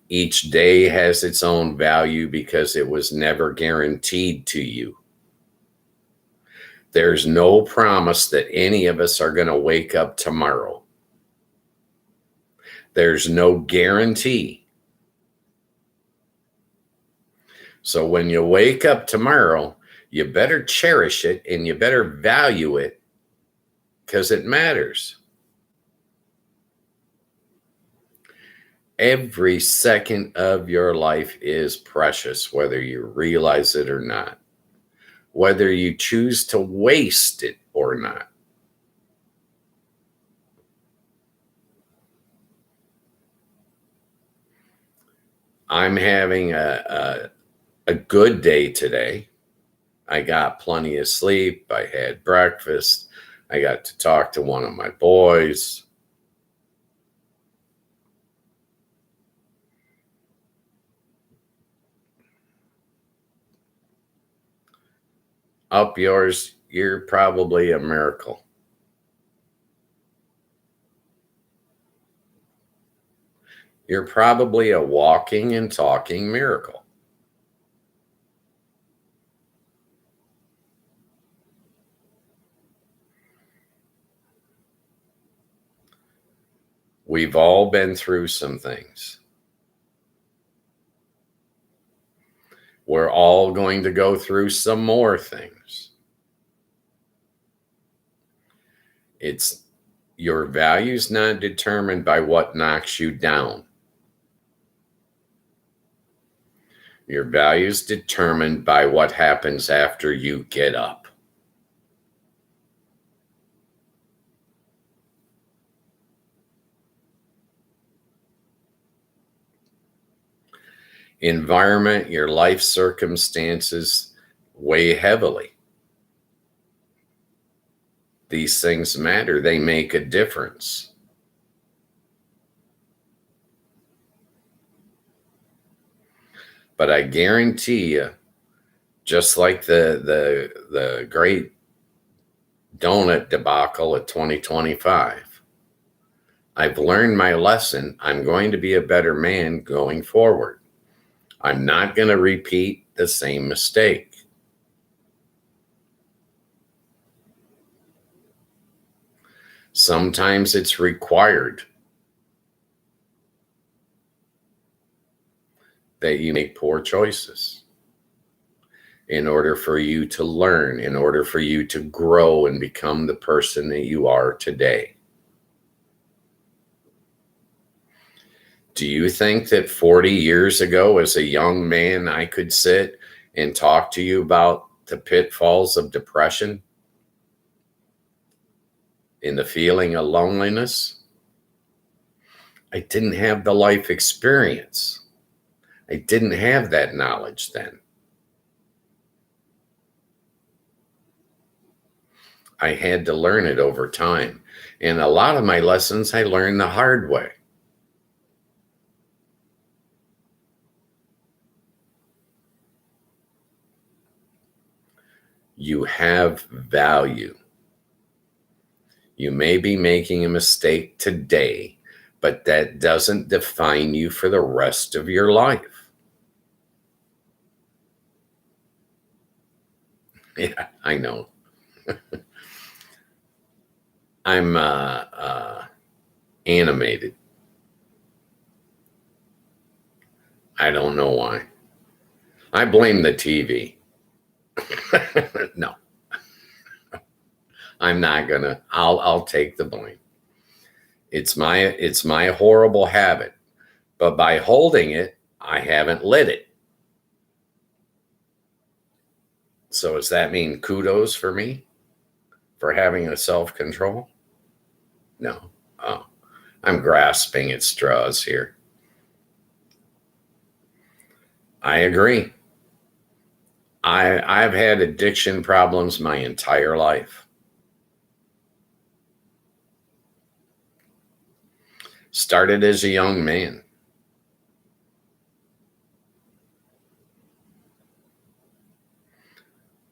Each day has its own value because it was never guaranteed to you. There's no promise that any of us are going to wake up tomorrow. There's no guarantee. So when you wake up tomorrow, you better cherish it and you better value it because it matters. Every second of your life is precious, whether you realize it or not, whether you choose to waste it or not. I'm having a good day today. I got plenty of sleep. I had breakfast. I got to talk to one of my boys. Up yours, you're probably a miracle. You're probably a walking and talking miracle. We've all been through some things. We're all going to go through some more things. It's your value's not determined by what knocks you down. Your value's determined by what happens after you get up. Environment, your life circumstances weigh heavily. These things matter. They make a difference. But I guarantee you, just like the great donut debacle of 2025, I've learned my lesson. I'm going to be a better man going forward. I'm not going to repeat the same mistake. Sometimes it's required that you make poor choices in order for you to learn, in order for you to grow and become the person that you are today. Do you think that 40 years ago, as a young man, I could sit and talk to you about the pitfalls of depression and the feeling of loneliness? I didn't have the life experience. I didn't have that knowledge then. I had to learn it over time. And a lot of my lessons I learned the hard way. You have value. You may be making a mistake today, but that doesn't define you for the rest of your life. Yeah, I know. I'm animated. I don't know why. I blame the TV. No, I'm not gonna. I'll take the blame. It's my horrible habit, but by holding it, I haven't lit it. So does that mean kudos for me for having a self-control? No. Oh, I'm grasping at straws here. I agree. I've had addiction problems my entire life. Started as a young man.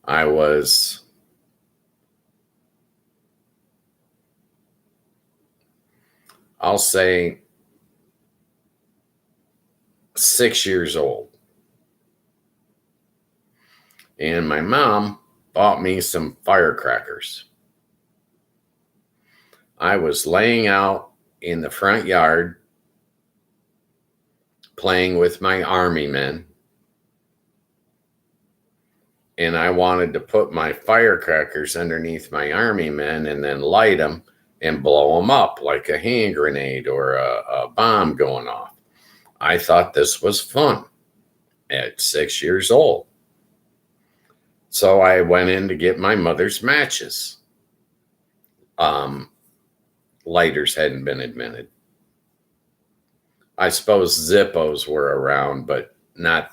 I was I'll say 6 years old. And my mom bought me some firecrackers. I was laying out in the front yard playing with my army men. And I wanted to put my firecrackers underneath my army men and then light them and blow them up like a hand grenade or a bomb going off. I thought this was fun at 6 years old. So I went in to get my mother's matches. Lighters hadn't been invented. I suppose Zippos were around, but not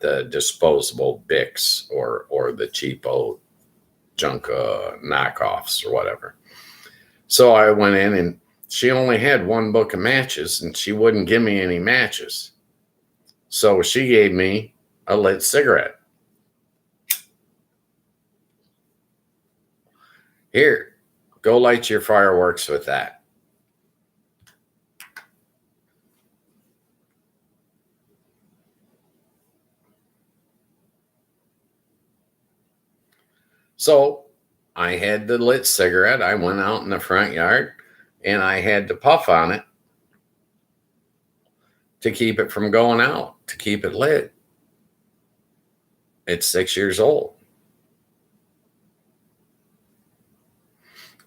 the disposable Bics or the cheapo junk knockoffs or whatever. So I went in and she only had one book of matches and she wouldn't give me any matches. So she gave me a lit cigarette. Here, go light your fireworks with that. So I had the lit cigarette. I went out in the front yard and I had to puff on it to keep it from going out, to keep it lit. It's 6 years old.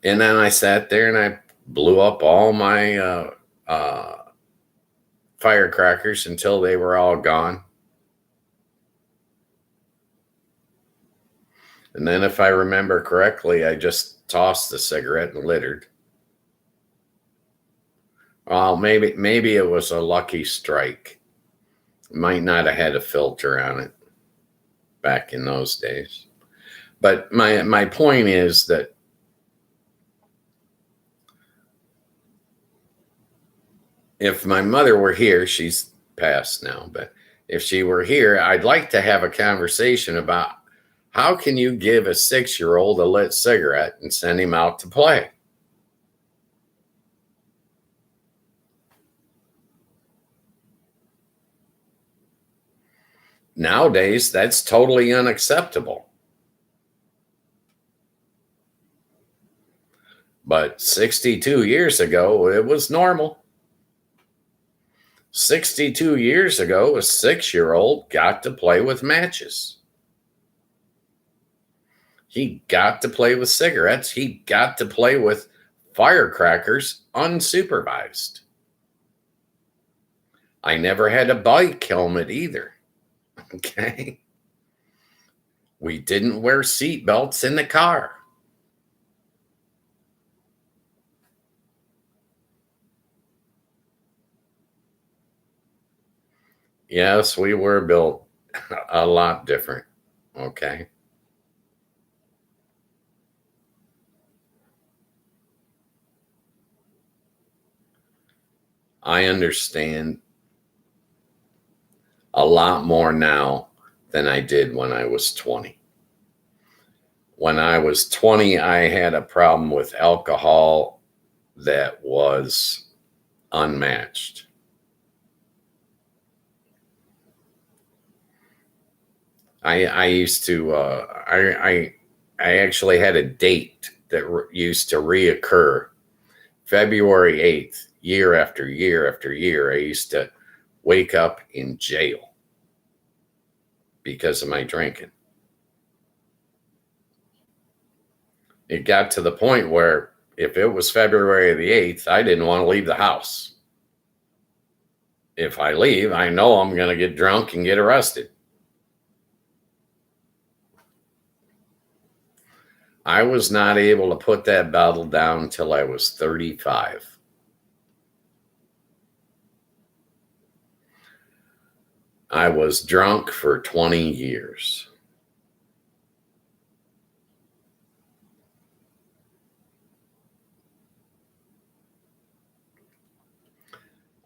And then I sat there and I blew up all my firecrackers until they were all gone. And then if I remember correctly, I just tossed the cigarette and littered. Well, maybe it was a lucky strike. Might not have had a filter on it back in those days. But my point is that If my mother were here, she's passed now, but if she were here, I'd like to have a conversation about how can you give a 6-year-old a lit cigarette and send him out to play? Nowadays, that's totally unacceptable. But 62 years ago, it was normal. 62 years ago, a 6-year-old got to play with matches. He got to play with cigarettes. He got to play with firecrackers unsupervised. I never had a bike helmet either. Okay. We didn't wear seat belts in the car. Yes, we were built a lot different. Okay. I understand a lot more now than I did when I was 20. When I was 20, I had a problem with alcohol that was unmatched. I used to I actually had a date that used to reoccur February 8th, year after year after year. I used to wake up in jail because of my drinking. It got to the point where if it was February the 8th, I didn't want to leave the house. If I leave, I know I'm going to get drunk and get arrested. I was not able to put that bottle down till I was 35. I was drunk for 20 years.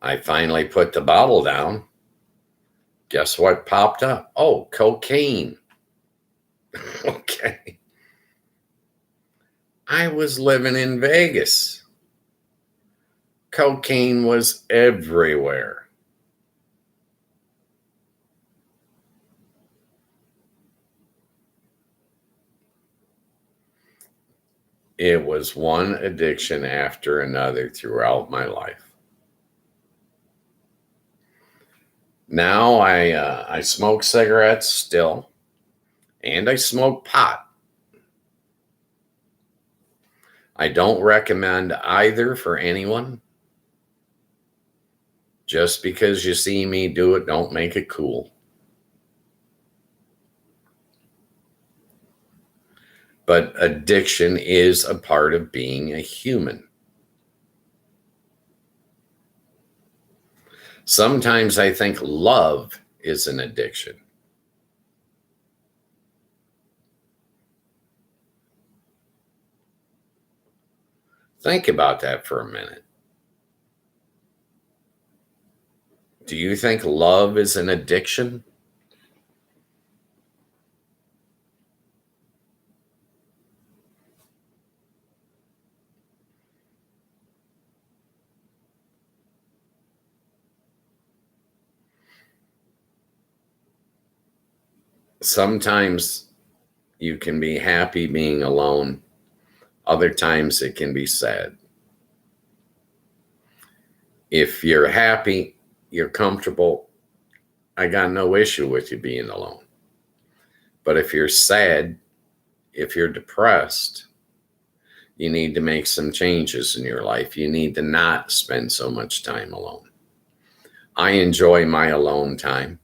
I finally put the bottle down. Guess what popped up? Oh, cocaine. Okay. I was living in Vegas. Cocaine was everywhere. It was one addiction after another throughout my life. Now I smoke cigarettes still, and I smoke pot. I don't recommend either for anyone. Just because you see me do it, don't make it cool. But addiction is a part of being a human. Sometimes I think love is an addiction. Think about that for a minute. Do you think love is an addiction? Sometimes you can be happy being alone. Other times it can be sad. If you're happy, you're comfortable, I got no issue with you being alone. But if you're sad, if you're depressed, you need to make some changes in your life. You need to not spend so much time alone. I enjoy my alone time.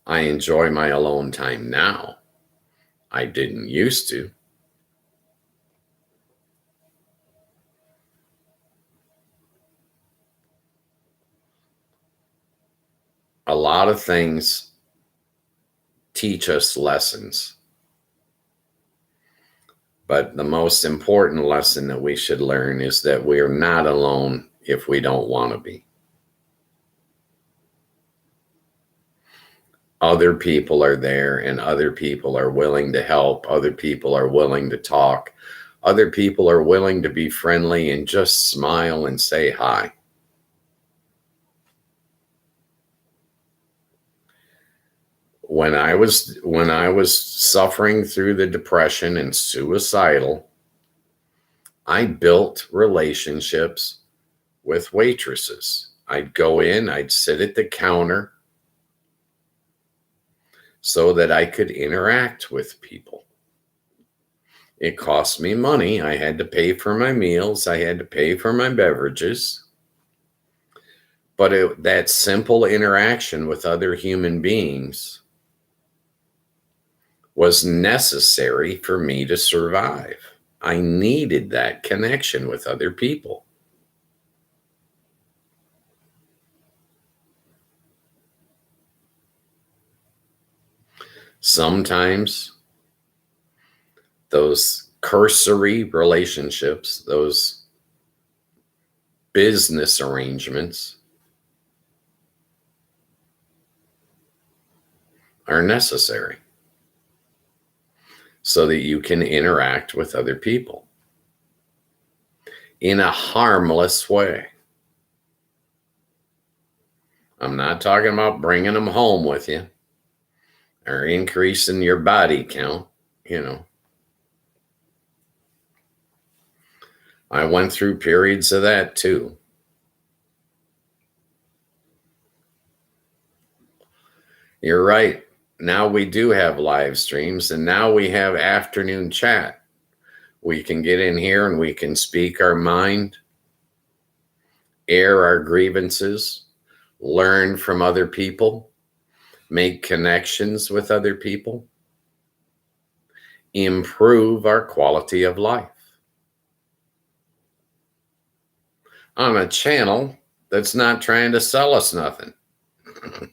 I enjoy my alone time now. I didn't used to. A lot of things teach us lessons. But the most important lesson that we should learn is that we're not alone if we don't want to be. Other people are there, and other people are willing to help. Other people are willing to talk. Other people are willing to be friendly and just smile and say hi. When I was suffering through the depression and suicidal, I built relationships with waitresses. I'd go in, I'd sit at the counter so that I could interact with people. It cost me money. I had to pay for my meals. I had to pay for my beverages. But that simple interaction with other human beings was necessary for me to survive. I needed that connection with other people. Sometimes those cursory relationships, those business arrangements are necessary so that you can interact with other people in a harmless way. I'm not talking about bringing them home with you or increasing your body count, I went through periods of that too. You're right. Now we do have live streams, and now we have afternoon chat. We can get in here and we can speak our mind, air our grievances, learn from other people, make connections with other people, improve our quality of life on a channel that's not trying to sell us nothing.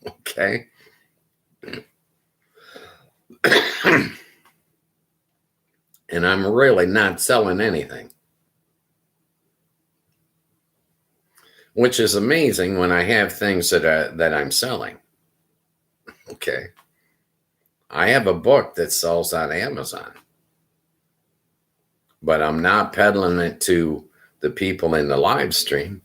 Okay? And I'm really not selling anything, which is amazing when I have things that I'm selling. Okay. I have a book that sells on Amazon, but I'm not peddling it to the people in the live stream.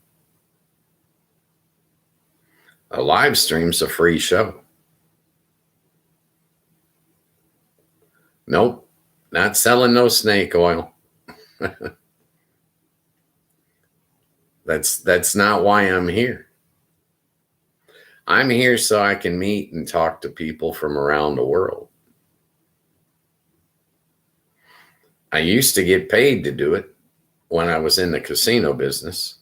A live stream's a free show. Nope, not selling no snake oil. That's not why I'm here. I'm here so I can meet and talk to people from around the world. I used to get paid to do it when I was in the casino business.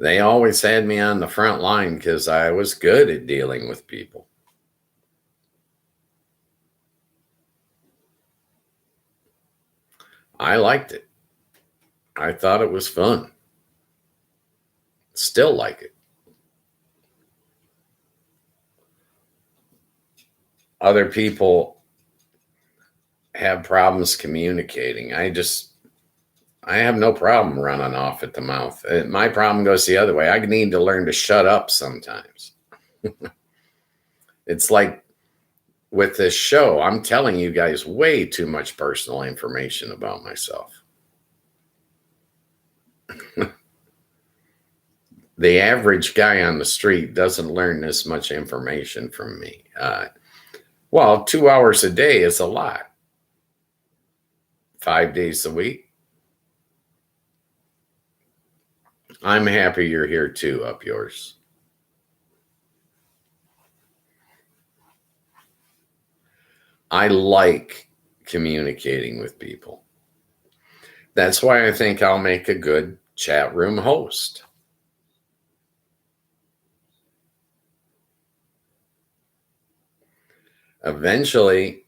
They always had me on the front line because I was good at dealing with people. I liked it. I thought it was fun. Still like it. Other people have problems communicating. I have no problem running off at the mouth. My problem goes the other way. I need to learn to shut up sometimes. It's like with this show, I'm telling you guys way too much personal information about myself. The average guy on the street doesn't learn this much information from me. Well, 2 hours a day is a lot. 5 days a week. I'm happy you're here too, up yours. I like communicating with people. That's why I think I'll make a good chat room host. Eventually,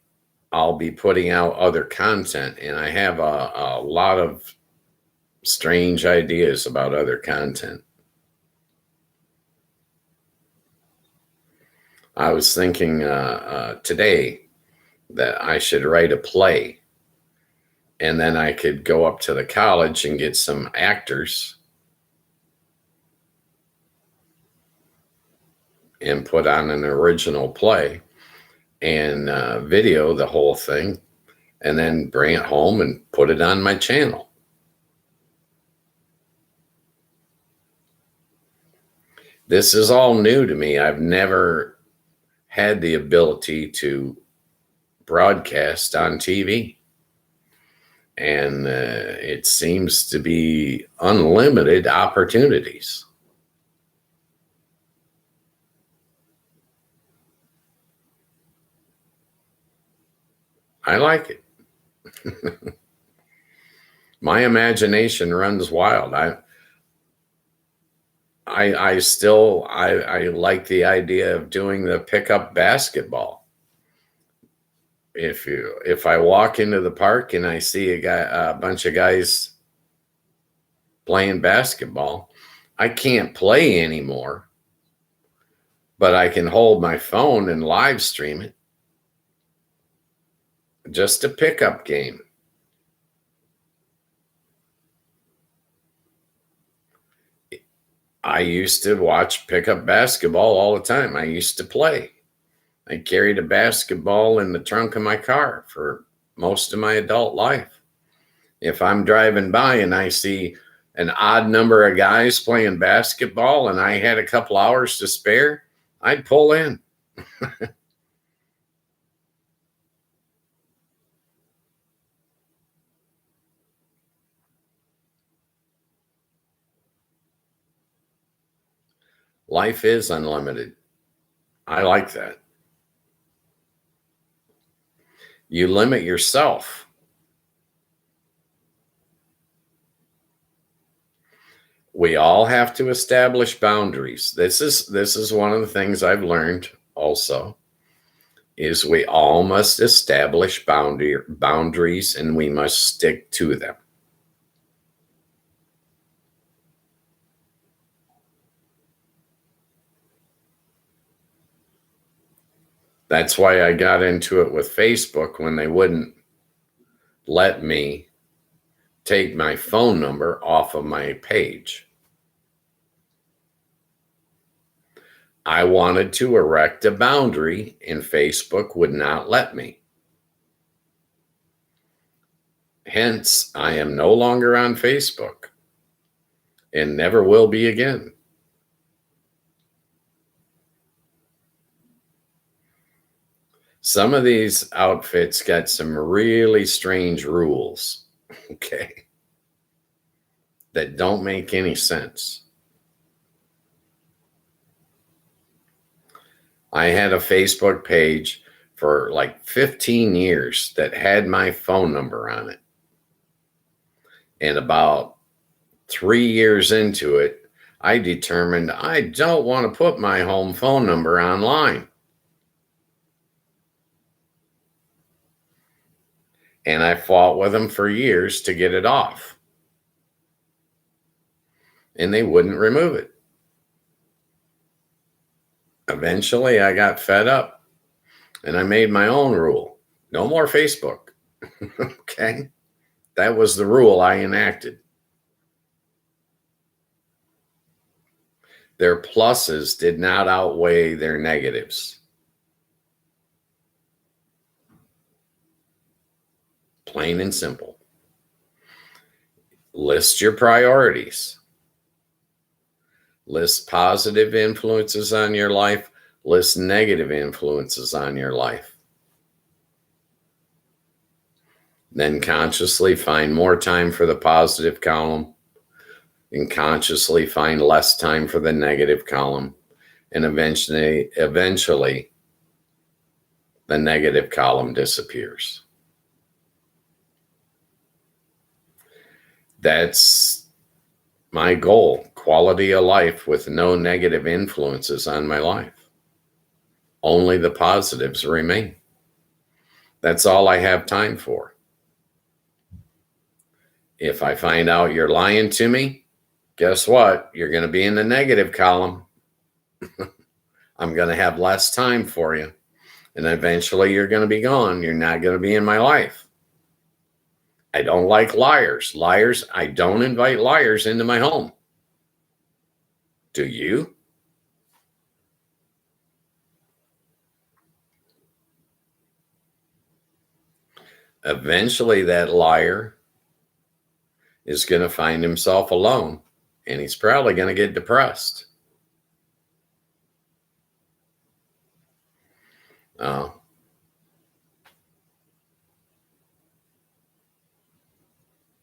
I'll be putting out other content, and I have a lot of strange ideas about other content. I was thinking today that I should write a play, and then I could go up to the college and get some actors and put on an original play and video the whole thing, and then bring it home and put it on my channel. This is all new to me. I've never had the ability to broadcast on TV. And it seems to be unlimited opportunities. I like it. My imagination runs wild. I like the idea of doing the pickup basketball. If I walk into the park and I see a bunch of guys playing basketball, I can't play anymore, but I can hold my phone and live stream it. Just a pickup game. I used to watch pickup basketball all the time. I used to play. I carried a basketball in the trunk of my car for most of my adult life. If I'm driving by and I see an odd number of guys playing basketball and I had a couple hours to spare, I'd pull in. Life is unlimited. I like that. You limit yourself. We all have to establish boundaries. This is one of the things I've learned also, is we all must establish boundaries and we must stick to them. That's why I got into it with Facebook when they wouldn't let me take my phone number off of my page. I wanted to erect a boundary and Facebook would not let me. Hence, I am no longer on Facebook and never will be again. Some of these outfits got some really strange rules, okay, that don't make any sense. I had a Facebook page for like 15 years that had my phone number on it. And about 3 years into it, I determined I don't want to put my home phone number online. And I fought with them for years to get it off. And they wouldn't remove it. Eventually, I got fed up and I made my own rule. No more Facebook. Okay? That was the rule I enacted. Their pluses did not outweigh their negatives. Plain and simple. List your priorities. List positive influences on your life. List negative influences on your life. Then consciously find more time for the positive column and consciously find less time for the negative column. And eventually the negative column disappears. That's my goal, quality of life with no negative influences on my life. Only the positives remain. That's all I have time for. If I find out you're lying to me, guess what? You're going to be in the negative column. I'm going to have less time for you. And eventually you're going to be gone. You're not going to be in my life. I don't like liars. I don't invite liars into my home. Do you? Eventually that liar is going to find himself alone, and he's probably going to get depressed.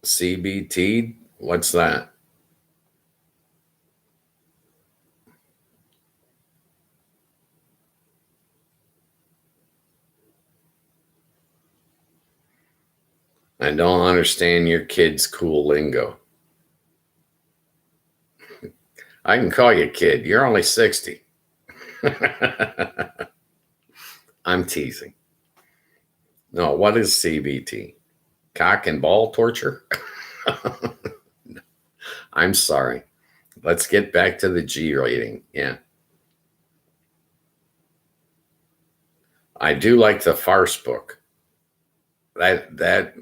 CBT, what's that? I don't understand your kids' cool lingo. I can call you kid. You're only 60. I'm teasing. No, what is CBT? Cock and ball torture? I'm sorry. Let's get back to the G rating. Yeah. I do like the farce book. That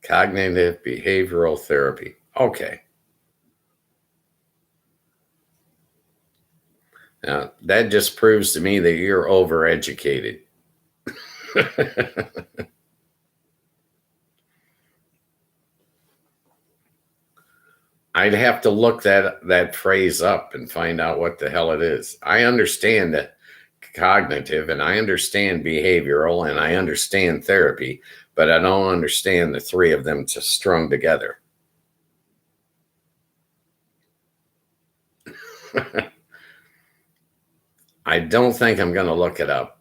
cognitive behavioral therapy. Okay. Now, that just proves to me that you're overeducated. I'd have to look that phrase up and find out what the hell it is. I understand that cognitive and I understand behavioral and I understand therapy, but I don't understand the three of them just strung together. I don't think I'm going to look it up.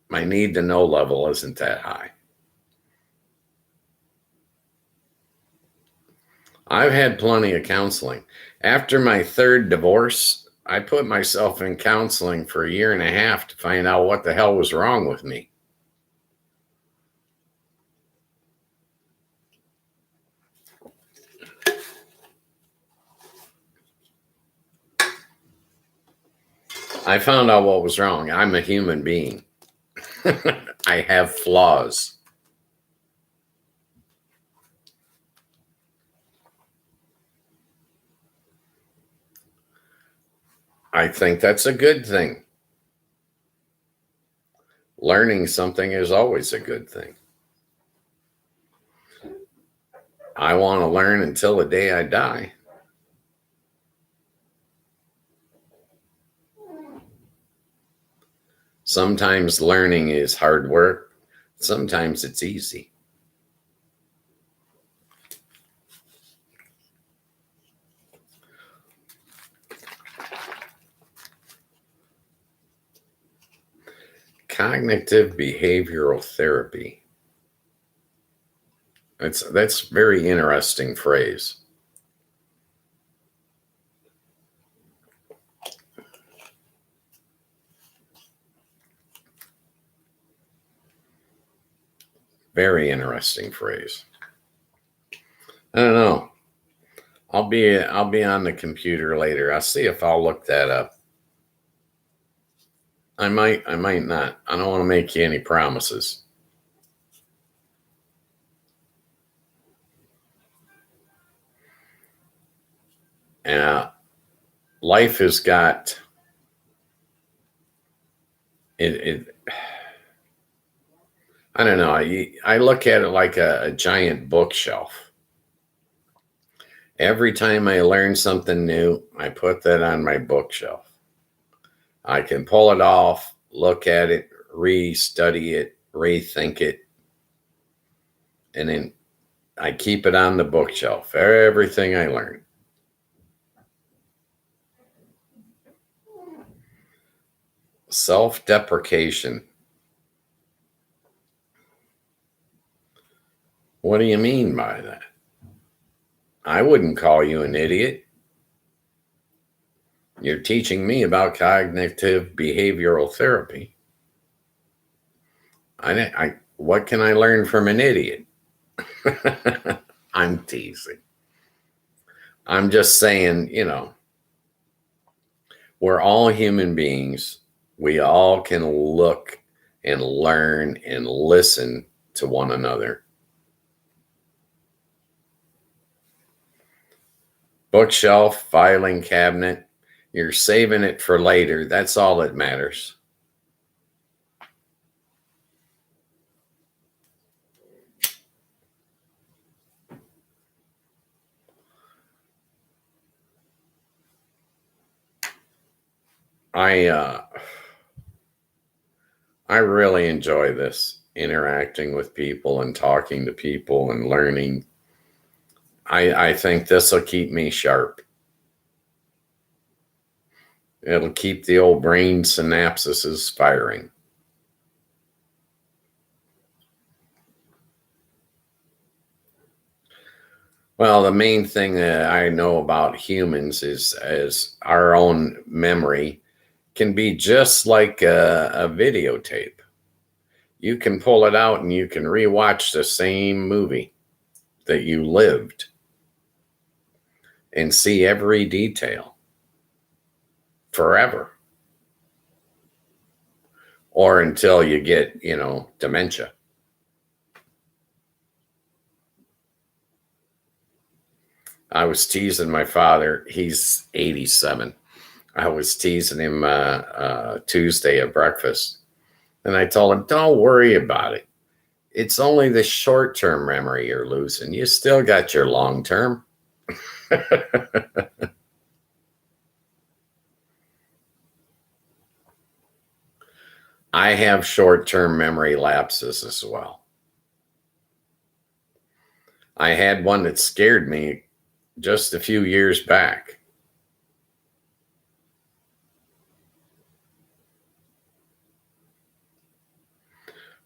My need to know level isn't that high. I've had plenty of counseling. After my third divorce, I put myself in counseling for 1.5 years to find out what the hell was wrong with me. I found out what was wrong. I'm a human being. I have flaws. I think that's a good thing. Learning something is always a good thing. I want to learn until the day I die. Sometimes learning is hard work. Sometimes it's easy. Cognitive behavioral therapy. That's a very interesting phrase. Very interesting phrase. I don't know. I'll be on the computer later. I'll see if I'll look that up. I might not. I don't want to make you any promises. Life has got it. I don't know. I look at it like a giant bookshelf. Every time I learn something new, I put that on my bookshelf. I can pull it off, look at it, re-study it, rethink it, and then I keep it on the bookshelf. Everything I learn. Self-deprecation. What do you mean by that? I wouldn't call you an idiot. You're teaching me about cognitive behavioral therapy. What can I learn from an idiot? I'm teasing. I'm just saying, We're all human beings. We all can look and learn and listen to one another. Bookshelf, filing cabinet, you're saving it for later. That's all that matters. I really enjoy this, interacting with people and talking to people and learning. I think this will keep me sharp. It'll keep the old brain synapses firing. Well, the main thing that I know about humans is our own memory can be just like a videotape. You can pull it out and you can rewatch the same movie that you lived and see every detail forever, or until you get, dementia. I was teasing my father. He's 87. I was teasing him Tuesday at breakfast. And I told him, don't worry about it. It's only the short-term memory you're losing. You still got your long-term. I have short-term memory lapses as well. I had one that scared me just a few years back.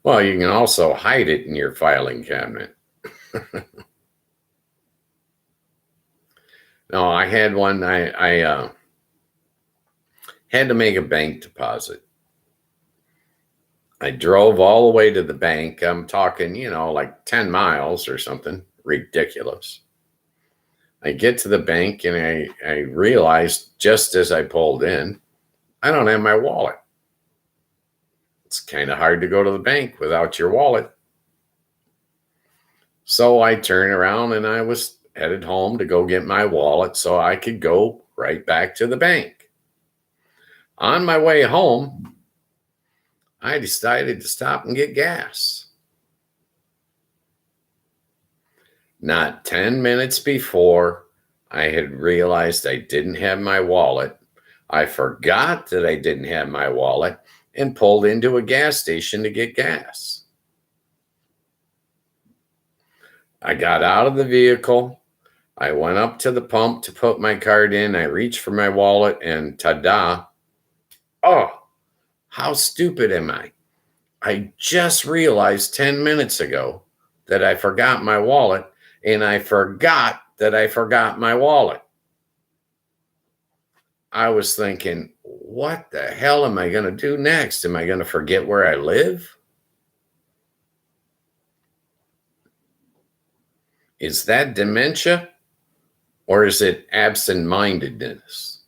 Well, you can also hide it in your filing cabinet. No, I had one. I had to make a bank deposit. I drove all the way to the bank. I'm talking, like 10 miles or something. Ridiculous. I get to the bank and I realized just as I pulled in, I don't have my wallet. It's kind of hard to go to the bank without your wallet. So I turned around and I was headed home to go get my wallet so I could go right back to the bank. On my way home, I decided to stop and get gas. Not 10 minutes before, I had realized I didn't have my wallet. I forgot that I didn't have my wallet and pulled into a gas station to get gas. I got out of the vehicle. I went up to the pump to put my card in. I reached for my wallet and ta-da. Oh, how stupid am I? I just realized 10 minutes ago that I forgot my wallet, and I forgot that I forgot my wallet. I was thinking, what the hell am I going to do next? Am I going to forget where I live? Is that dementia, or is it absent-mindedness?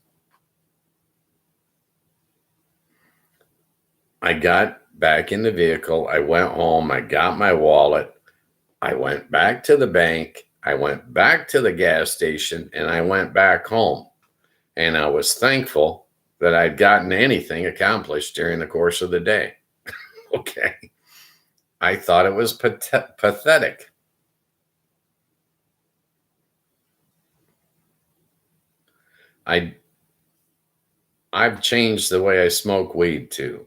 I got back in the vehicle. I went home. I got my wallet. I went back to the bank. I went back to the gas station, and I went back home. And I was thankful that I'd gotten anything accomplished during the course of the day. Okay. I thought it was pathetic. I've changed the way I smoke weed too.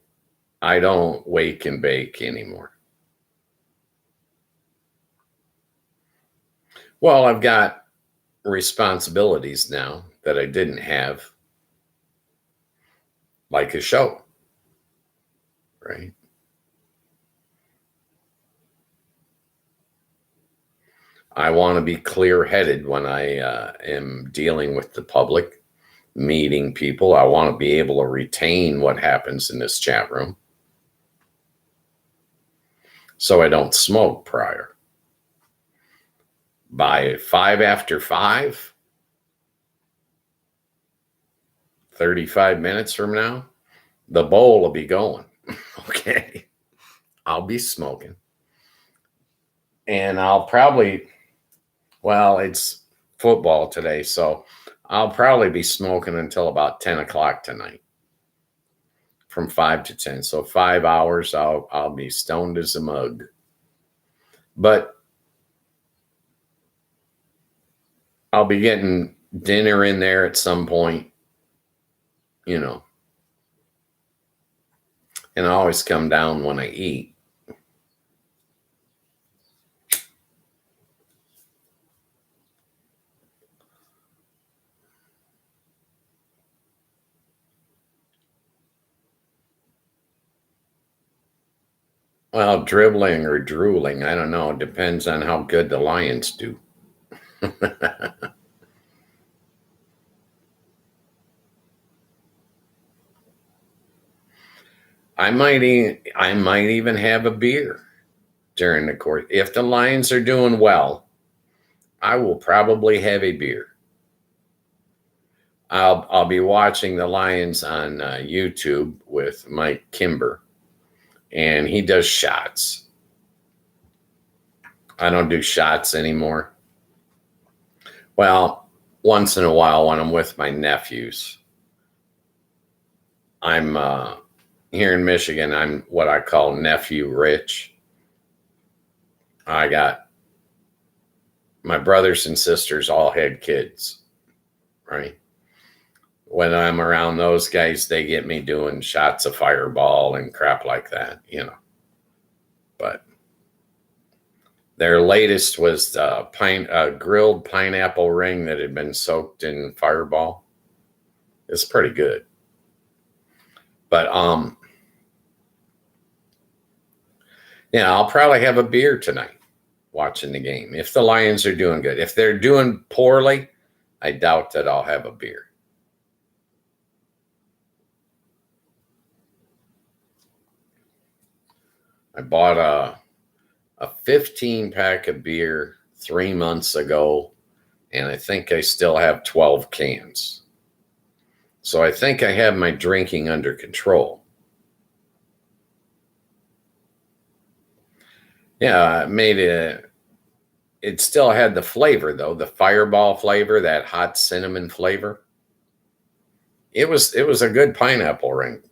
I don't wake and bake anymore. Well, I've got responsibilities now that I didn't have, like a show, right? I want to be clear-headed when I am dealing with the public, meeting people. I want to be able to retain what happens in this chat room so I don't smoke prior. By 5 after 5, 35 minutes from now, the bowl will be going. Okay. I'll be smoking. And I'll probably, well, it's football today, so I'll probably be smoking until about 10 o'clock tonight, from 5 to 10. So 5 hours, I'll be stoned as a mug. But I'll be getting dinner in there at some point, you know. And I always come down when I eat. Well, dribbling or drooling, I don't know. It depends on how good the Lions do. I might even have a beer during the course. If the Lions are doing well, I will probably have a beer. I'll be watching the Lions on YouTube with Mike Kimber, and he does shots. I don't do shots anymore. Well, once in a while when I'm with my nephews. I'm here in Michigan. I'm what I call nephew rich. I got my brothers and sisters all had kids, right? When I'm around those guys, they get me doing shots of Fireball and crap like that, you know. But their latest was a grilled pineapple ring that had been soaked in Fireball. It's pretty good. But yeah, I'll probably have a beer tonight watching the game if the Lions are doing good. If they're doing poorly, I doubt that I'll have a beer. I bought a 15 pack of beer 3 months ago, and I think I still have 12 cans. So I think I have my drinking under control. Yeah, it still had the flavor though, the Fireball flavor, that hot cinnamon flavor. It was a good pineapple ring.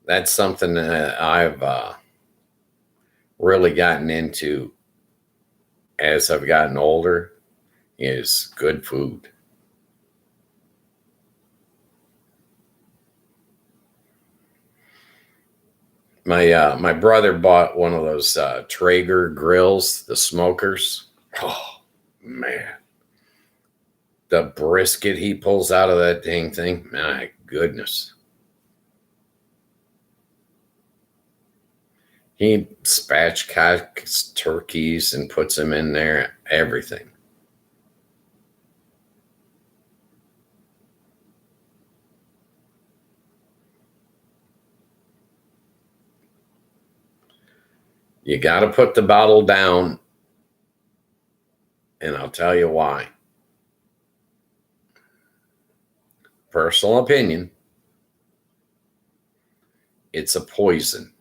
That's something that I've really gotten into as I've gotten older, is good food. My brother bought one of those Traeger grills, the smokers. Oh man, the brisket he pulls out of that dang thing, my goodness. He spatchcocks turkeys and puts them in there, everything. You got to put the bottle down, and I'll tell you why. Personal opinion, it's a poison.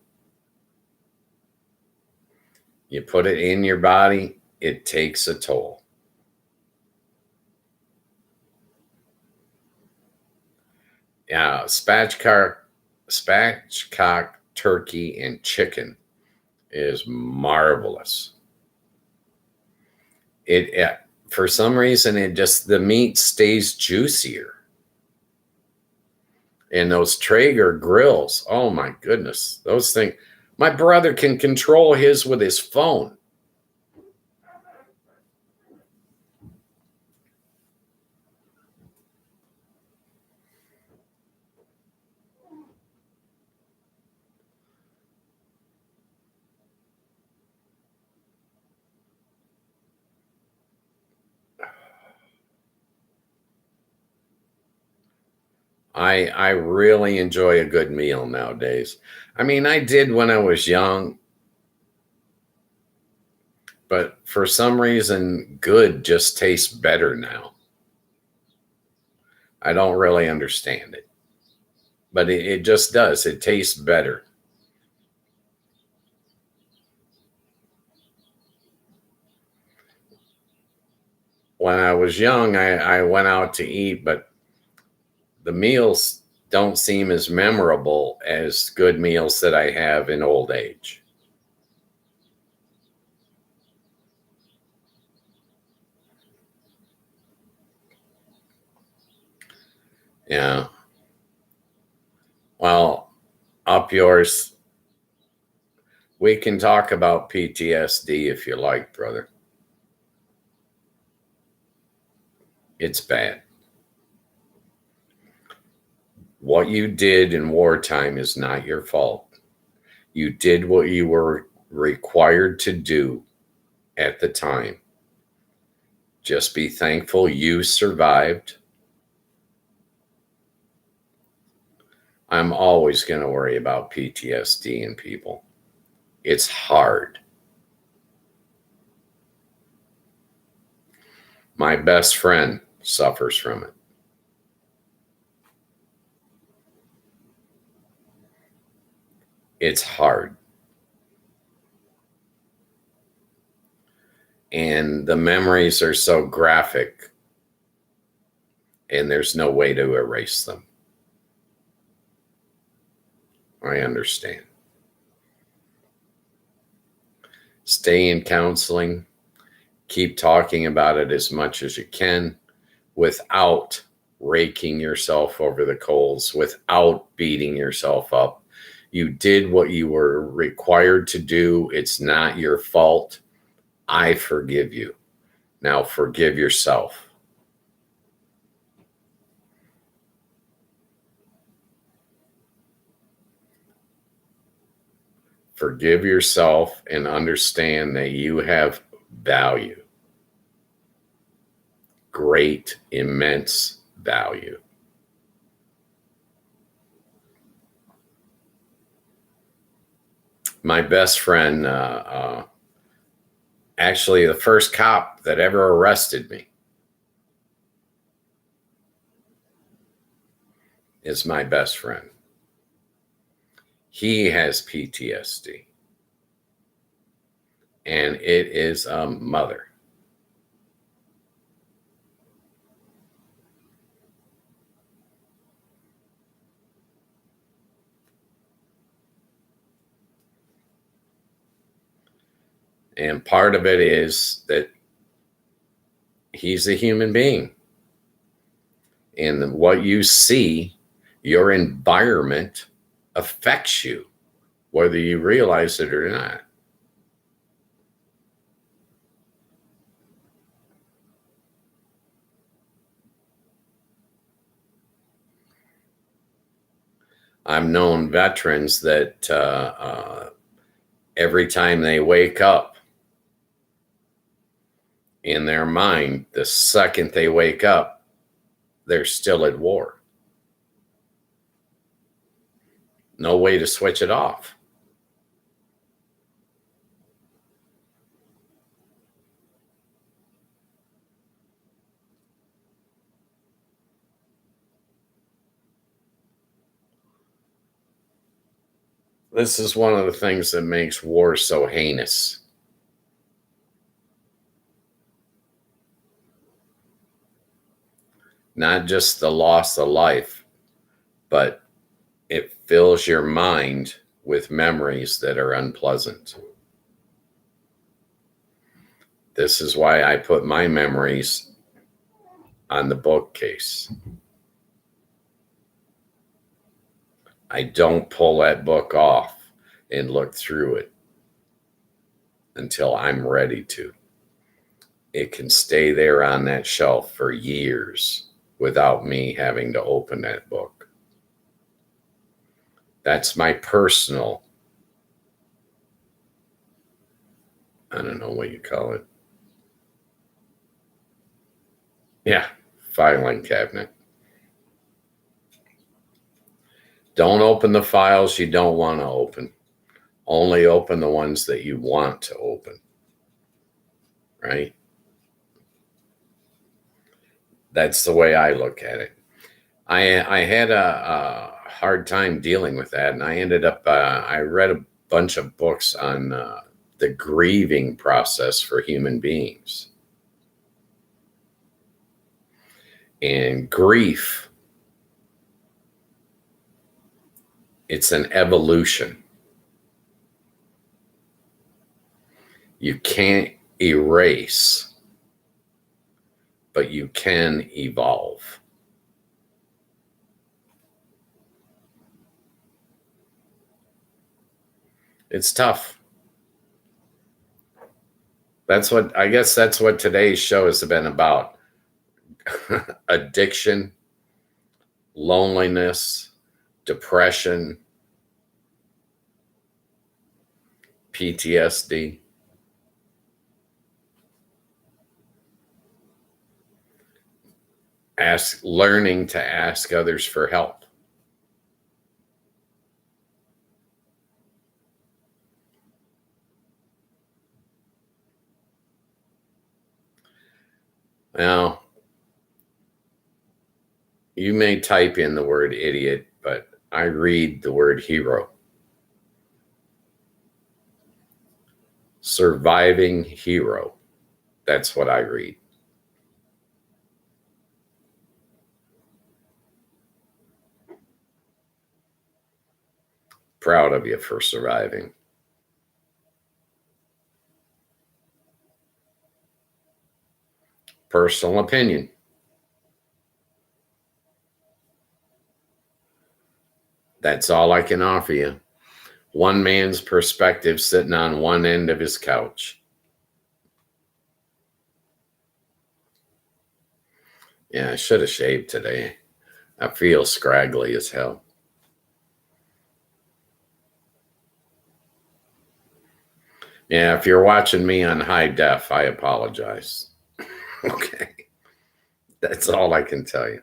You put it in your body, it takes a toll. Yeah, spatchcock turkey and chicken is marvelous. It for some reason it just the meat stays juicier. And those Traeger grills, oh my goodness, those things. My brother can control his with his phone. I really enjoy a good meal nowadays. I mean, I did when I was young, but for some reason, good just tastes better now. I don't really understand it, but it just does. It tastes better. When I was young, I went out to eat, but the meals don't seem as memorable as good meals that I have in old age. Yeah. Well, up yours. We can talk about PTSD if you like, brother. It's bad. What you did in wartime is not your fault. You did what you were required to do at the time. Just be thankful you survived. I'm always going to worry about PTSD in people. It's hard. My best friend suffers from it. It's hard. And the memories are so graphic, and there's no way to erase them. I understand. Stay in counseling. Keep talking about it as much as you can without raking yourself over the coals, without beating yourself up. You did what you were required to do. It's not your fault. I forgive you. Now forgive yourself. Forgive yourself and understand that you have value. Great, immense value. My best friend, actually, the first cop that ever arrested me, is my best friend. He has PTSD, and it is a mother. And part of it is that he's a human being. And what you see, your environment affects you, whether you realize it or not. I've known veterans that every time they wake up in their mind, the second they wake up, they're still at war. No way to switch it off. This is one of the things that makes war so heinous. Not just the loss of life, but it fills your mind with memories that are unpleasant. This is why I put my memories on the bookcase. I don't pull that book off and look through it until I'm ready to. It can stay there on that shelf for years without me having to open that book. That's my personal, I don't know what you call it. Yeah, filing cabinet. Don't open the files you don't want to open. Only open the ones that you want to open. Right? That's the way I look at it. I had a hard time dealing with that, and I ended up, I read a bunch of books on the grieving process for human beings. And grief, it's an evolution. You can't erase, but you can evolve. It's tough. I guess that's what today's show has been about. Addiction, loneliness, depression, PTSD. Learning to ask others for help. Now, you may type in the word idiot, but I read the word hero. Surviving hero. That's what I read. Proud of you for surviving. Personal opinion. That's all I can offer you. One man's perspective sitting on one end of his couch. Yeah, I should have shaved today. I feel scraggly as hell. Yeah, if you're watching me on high def, I apologize. Okay. That's all I can tell you.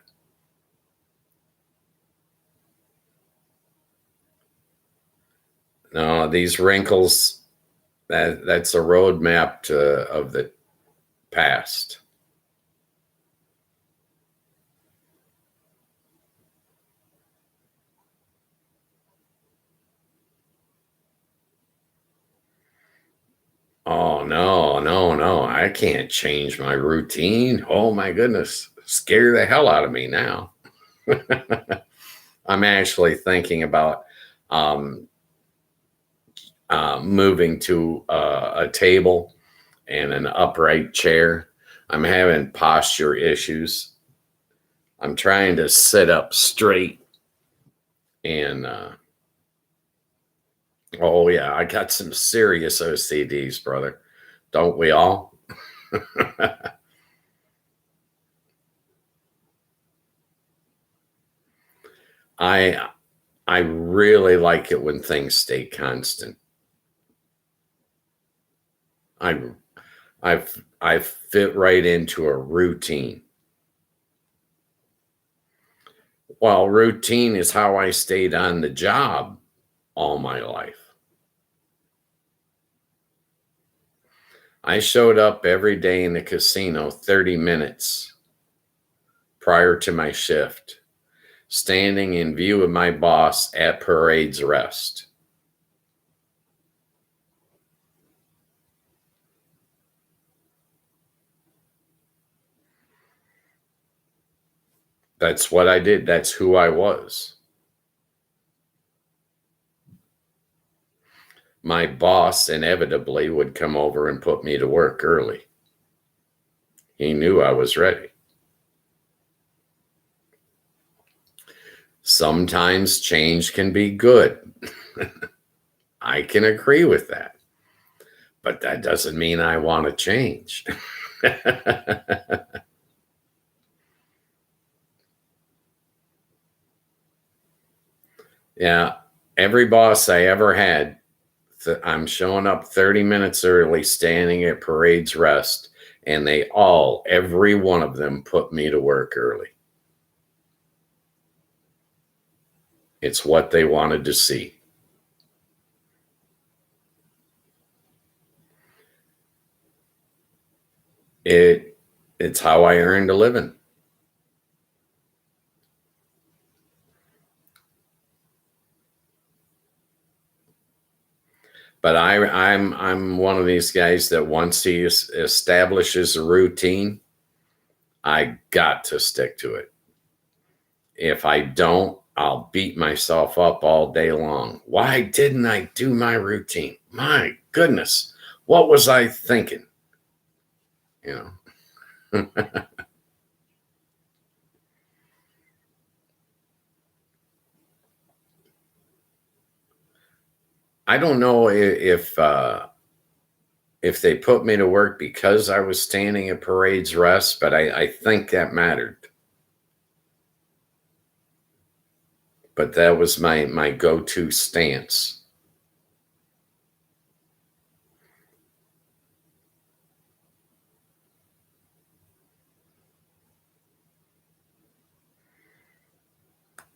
No, these wrinkles, that's a roadmap of the past. Oh, no. I can't change my routine. Oh, my goodness. Scare the hell out of me now. I'm actually thinking about moving to a table and an upright chair. I'm having posture issues. I'm trying to sit up straight. And, oh, yeah, I got some serious OCDs, brother. Don't we all? I really like it when things stay constant. I fit right into a routine. Well, routine is how I stayed on the job all my life. I showed up every day in the casino 30 minutes prior to my shift, standing in view of my boss at Parade's Rest. That's what I did. That's who I was. My boss inevitably would come over and put me to work early. He knew I was ready. Sometimes change can be good. I can agree with that. But that doesn't mean I want to change. Yeah, every boss I ever had, I'm showing up 30 minutes early, standing at Parade's Rest, and every one of them put me to work early. It's what they wanted to see. It's how I earned a living. But I'm one of these guys that once he establishes a routine, I got to stick to it. If I don't, I'll beat myself up all day long. Why didn't I do my routine? My goodness, what was I thinking? You know. I don't know if they put me to work because I was standing at Parade's Rest, but I think that mattered. But that was my go-to stance.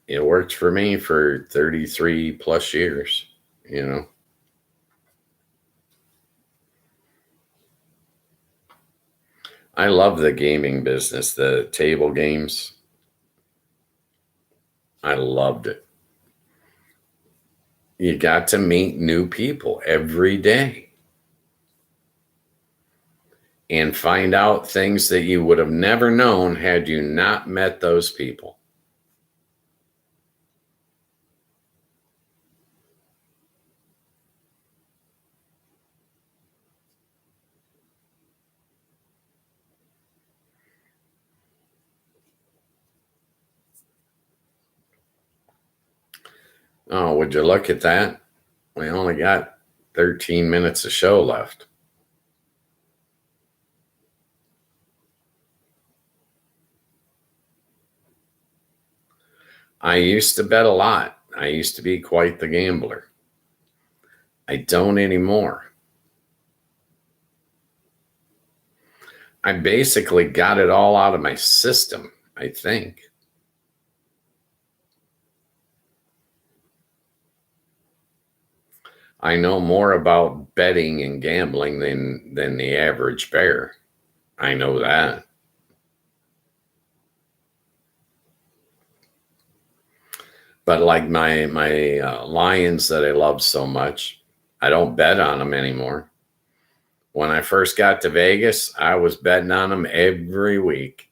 It worked for me for 33 plus years, you know. I love the gaming business, the table games. I loved it. You got to meet new people every day and find out things that you would have never known had you not met those people. Oh, would you look at that? We only got 13 minutes of show left. I used to bet a lot. I used to be quite the gambler. I don't anymore. I basically got it all out of my system, I think. I know more about betting and gambling than the average bear. I know that. But like my Lions that I love so much, I don't bet on them anymore. When I first got to Vegas, I was betting on them every week.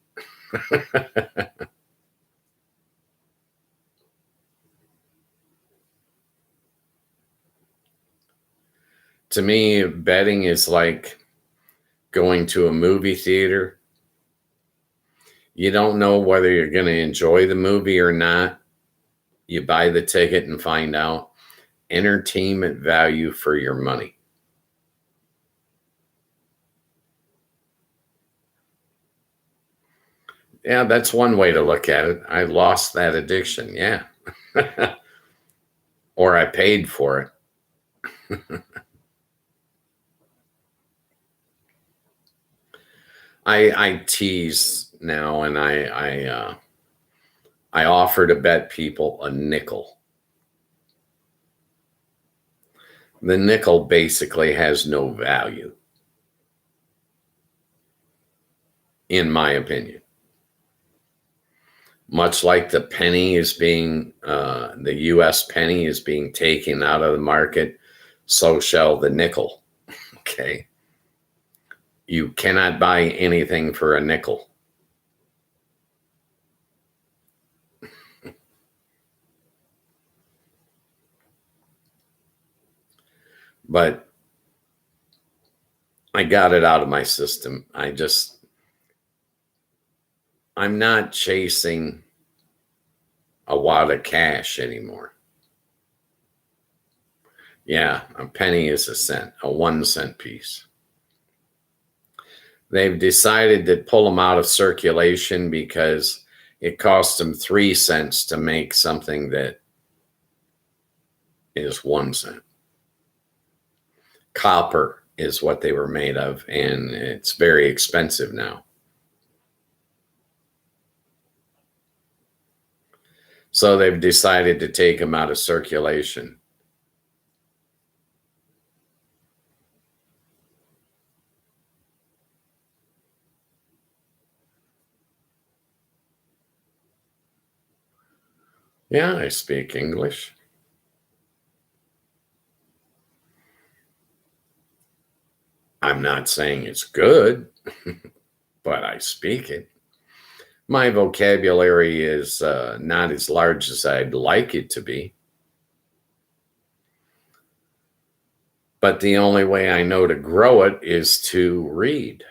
To me, betting is like going to a movie theater. You don't know whether you're going to enjoy the movie or not. You buy the ticket and find out. Entertainment value for your money. Yeah, that's one way to look at it. I lost that addiction. Yeah. Or I paid for it. I tease now, and I offer to bet people a nickel. The nickel basically has no value, in my opinion. Much like the penny is being, the U.S. penny is being taken out of the market, so shall the nickel. Okay. You cannot buy anything for a nickel. But I got it out of my system. I'm not chasing a wad of cash anymore. Yeah, a penny is a cent, a 1 cent piece. They've decided to pull them out of circulation because it costs them 3 cents to make something that is 1 cent. Copper is what they were made of, and it's very expensive now. So they've decided to take them out of circulation. Yeah, I speak English. I'm not saying it's good, but I speak it. My vocabulary is not as large as I'd like it to be. But the only way I know to grow it is to read.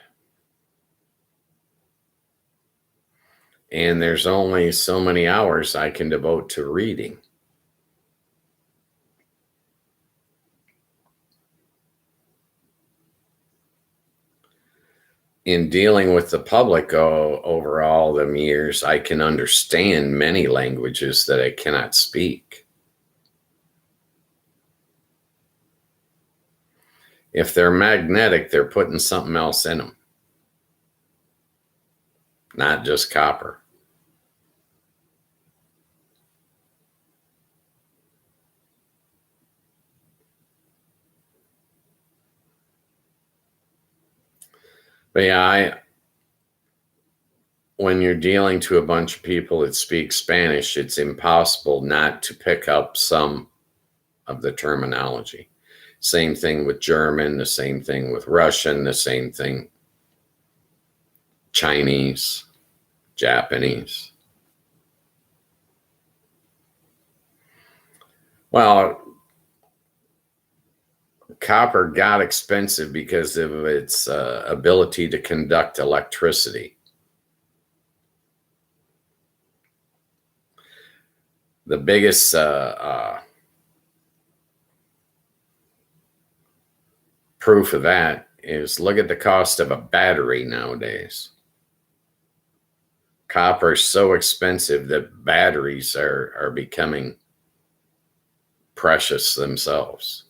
And there's only so many hours I can devote to reading. In dealing with the public over all them years, I can understand many languages that I cannot speak. If they're magnetic, they're putting something else in them, not just copper. But yeah, when you're dealing to a bunch of people that speak Spanish, it's impossible not to pick up some of the terminology. Same thing with German, the same thing with Russian, the same thing Chinese, Japanese. Well, copper got expensive because of its ability to conduct electricity. The biggest proof of that is look at the cost of a battery nowadays. Copper is so expensive that batteries are becoming precious themselves.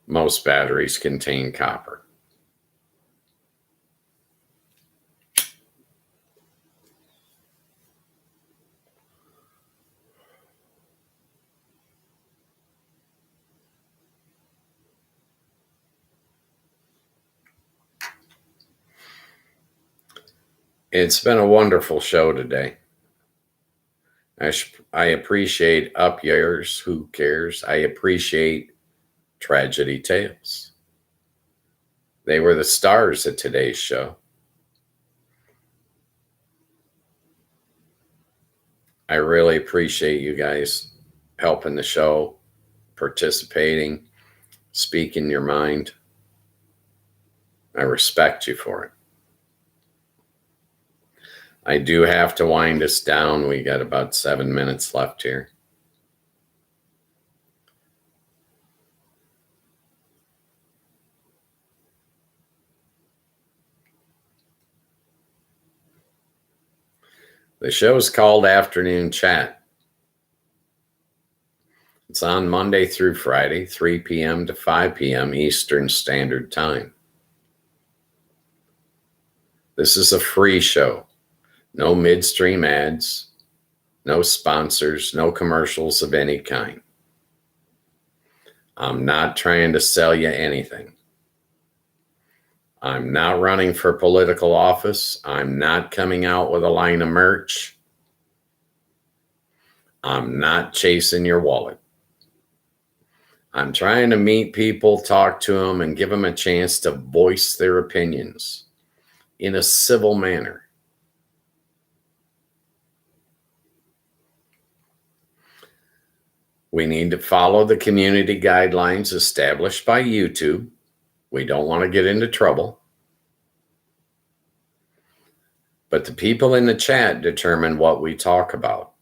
Most batteries contain copper. It's been a wonderful show today. I appreciate Up Yours, Who Cares? I appreciate Tragedy Tales. They were the stars of today's show. I really appreciate you guys helping the show, participating, speaking your mind. I respect you for it. I do have to wind us down. We got about 7 minutes left here. The show is called Afternoon Chat. It's on Monday through Friday, 3 p.m. to 5 p.m. Eastern Standard Time. This is a free show. No midstream ads, no sponsors, no commercials of any kind. I'm not trying to sell you anything. I'm not running for political office. I'm not coming out with a line of merch. I'm not chasing your wallet. I'm trying to meet people, talk to them, and give them a chance to voice their opinions in a civil manner. We need to follow the community guidelines established by YouTube. We don't want to get into trouble. But the people in the chat determine what we talk about.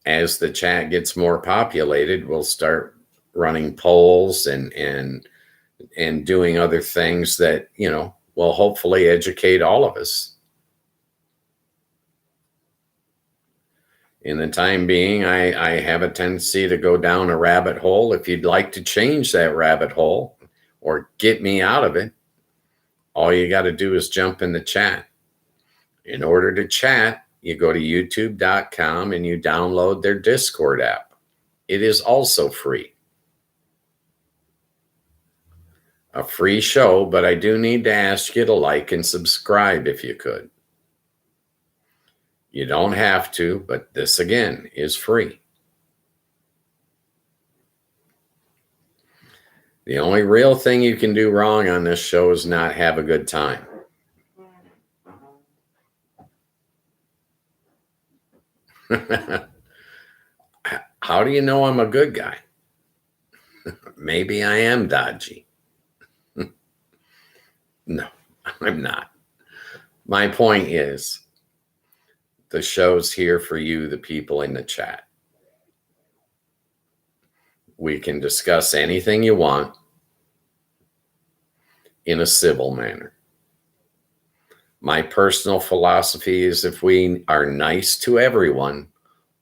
As the chat gets more populated, we'll start running polls and doing other things that, will hopefully educate all of us. In the time being, I have a tendency to go down a rabbit hole. If you'd like to change that rabbit hole or get me out of it, All you got to do is jump in the chat. In order to chat, you go to youtube.com and you download their Discord app. It is also free. A free show, but I do need to ask you to like and subscribe if you could. You don't have to, but this again is free. The only real thing you can do wrong on this show is not have a good time. How do you know I'm a good guy? Maybe I am dodgy. No, I'm not. My point is, the show's here for you, the people in the chat. We can discuss anything you want in a civil manner. My personal philosophy is if we are nice to everyone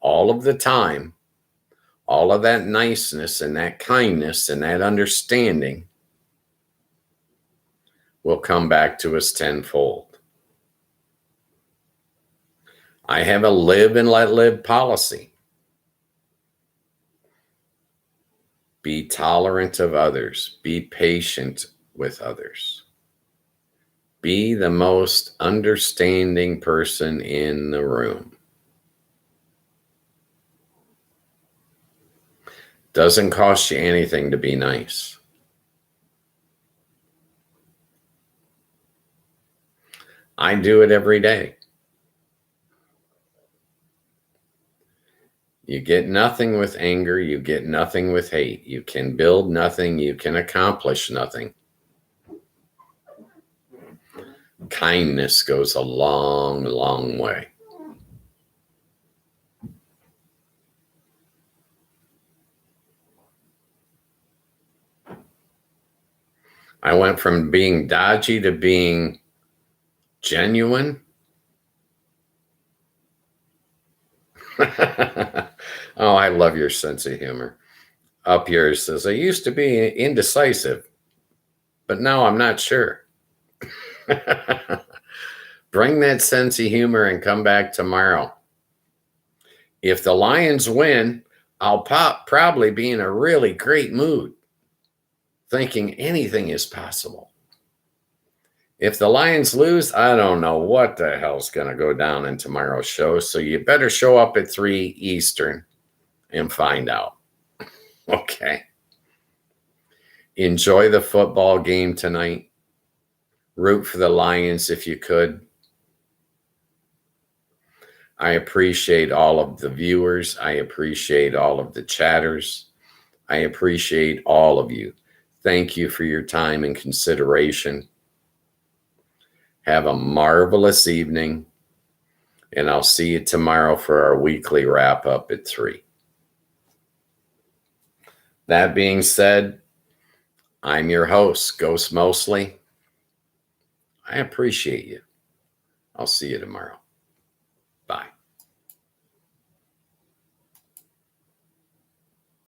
all of the time, all of that niceness and that kindness and that understanding will come back to us tenfold. I have a live and let live policy. Be tolerant of others. Be patient with others. Be the most understanding person in the room. Doesn't cost you anything to be nice. I do it every day. You get nothing with anger. You get nothing with hate. You can build nothing. You can accomplish nothing. Kindness goes a long, long way. I went from being dodgy to being genuine. Oh, I love your sense of humor. Up yours says, I used to be indecisive, but now I'm not sure. Bring that sense of humor and come back tomorrow. If the Lions win, I'll probably be in a really great mood, thinking anything is possible. If the Lions lose, I don't know what the hell's going to go down in tomorrow's show, so you better show up at 3 Eastern and find out. Okay. Enjoy the football game tonight. Root for the Lions if you could. I appreciate all of the viewers. I appreciate all of the chatters. I appreciate all of you. Thank you for your time and consideration. Have a marvelous evening, and I'll see you tomorrow for our weekly wrap-up at 3. That being said, I'm your host, Ghost Mostly. I appreciate you. I'll see you tomorrow.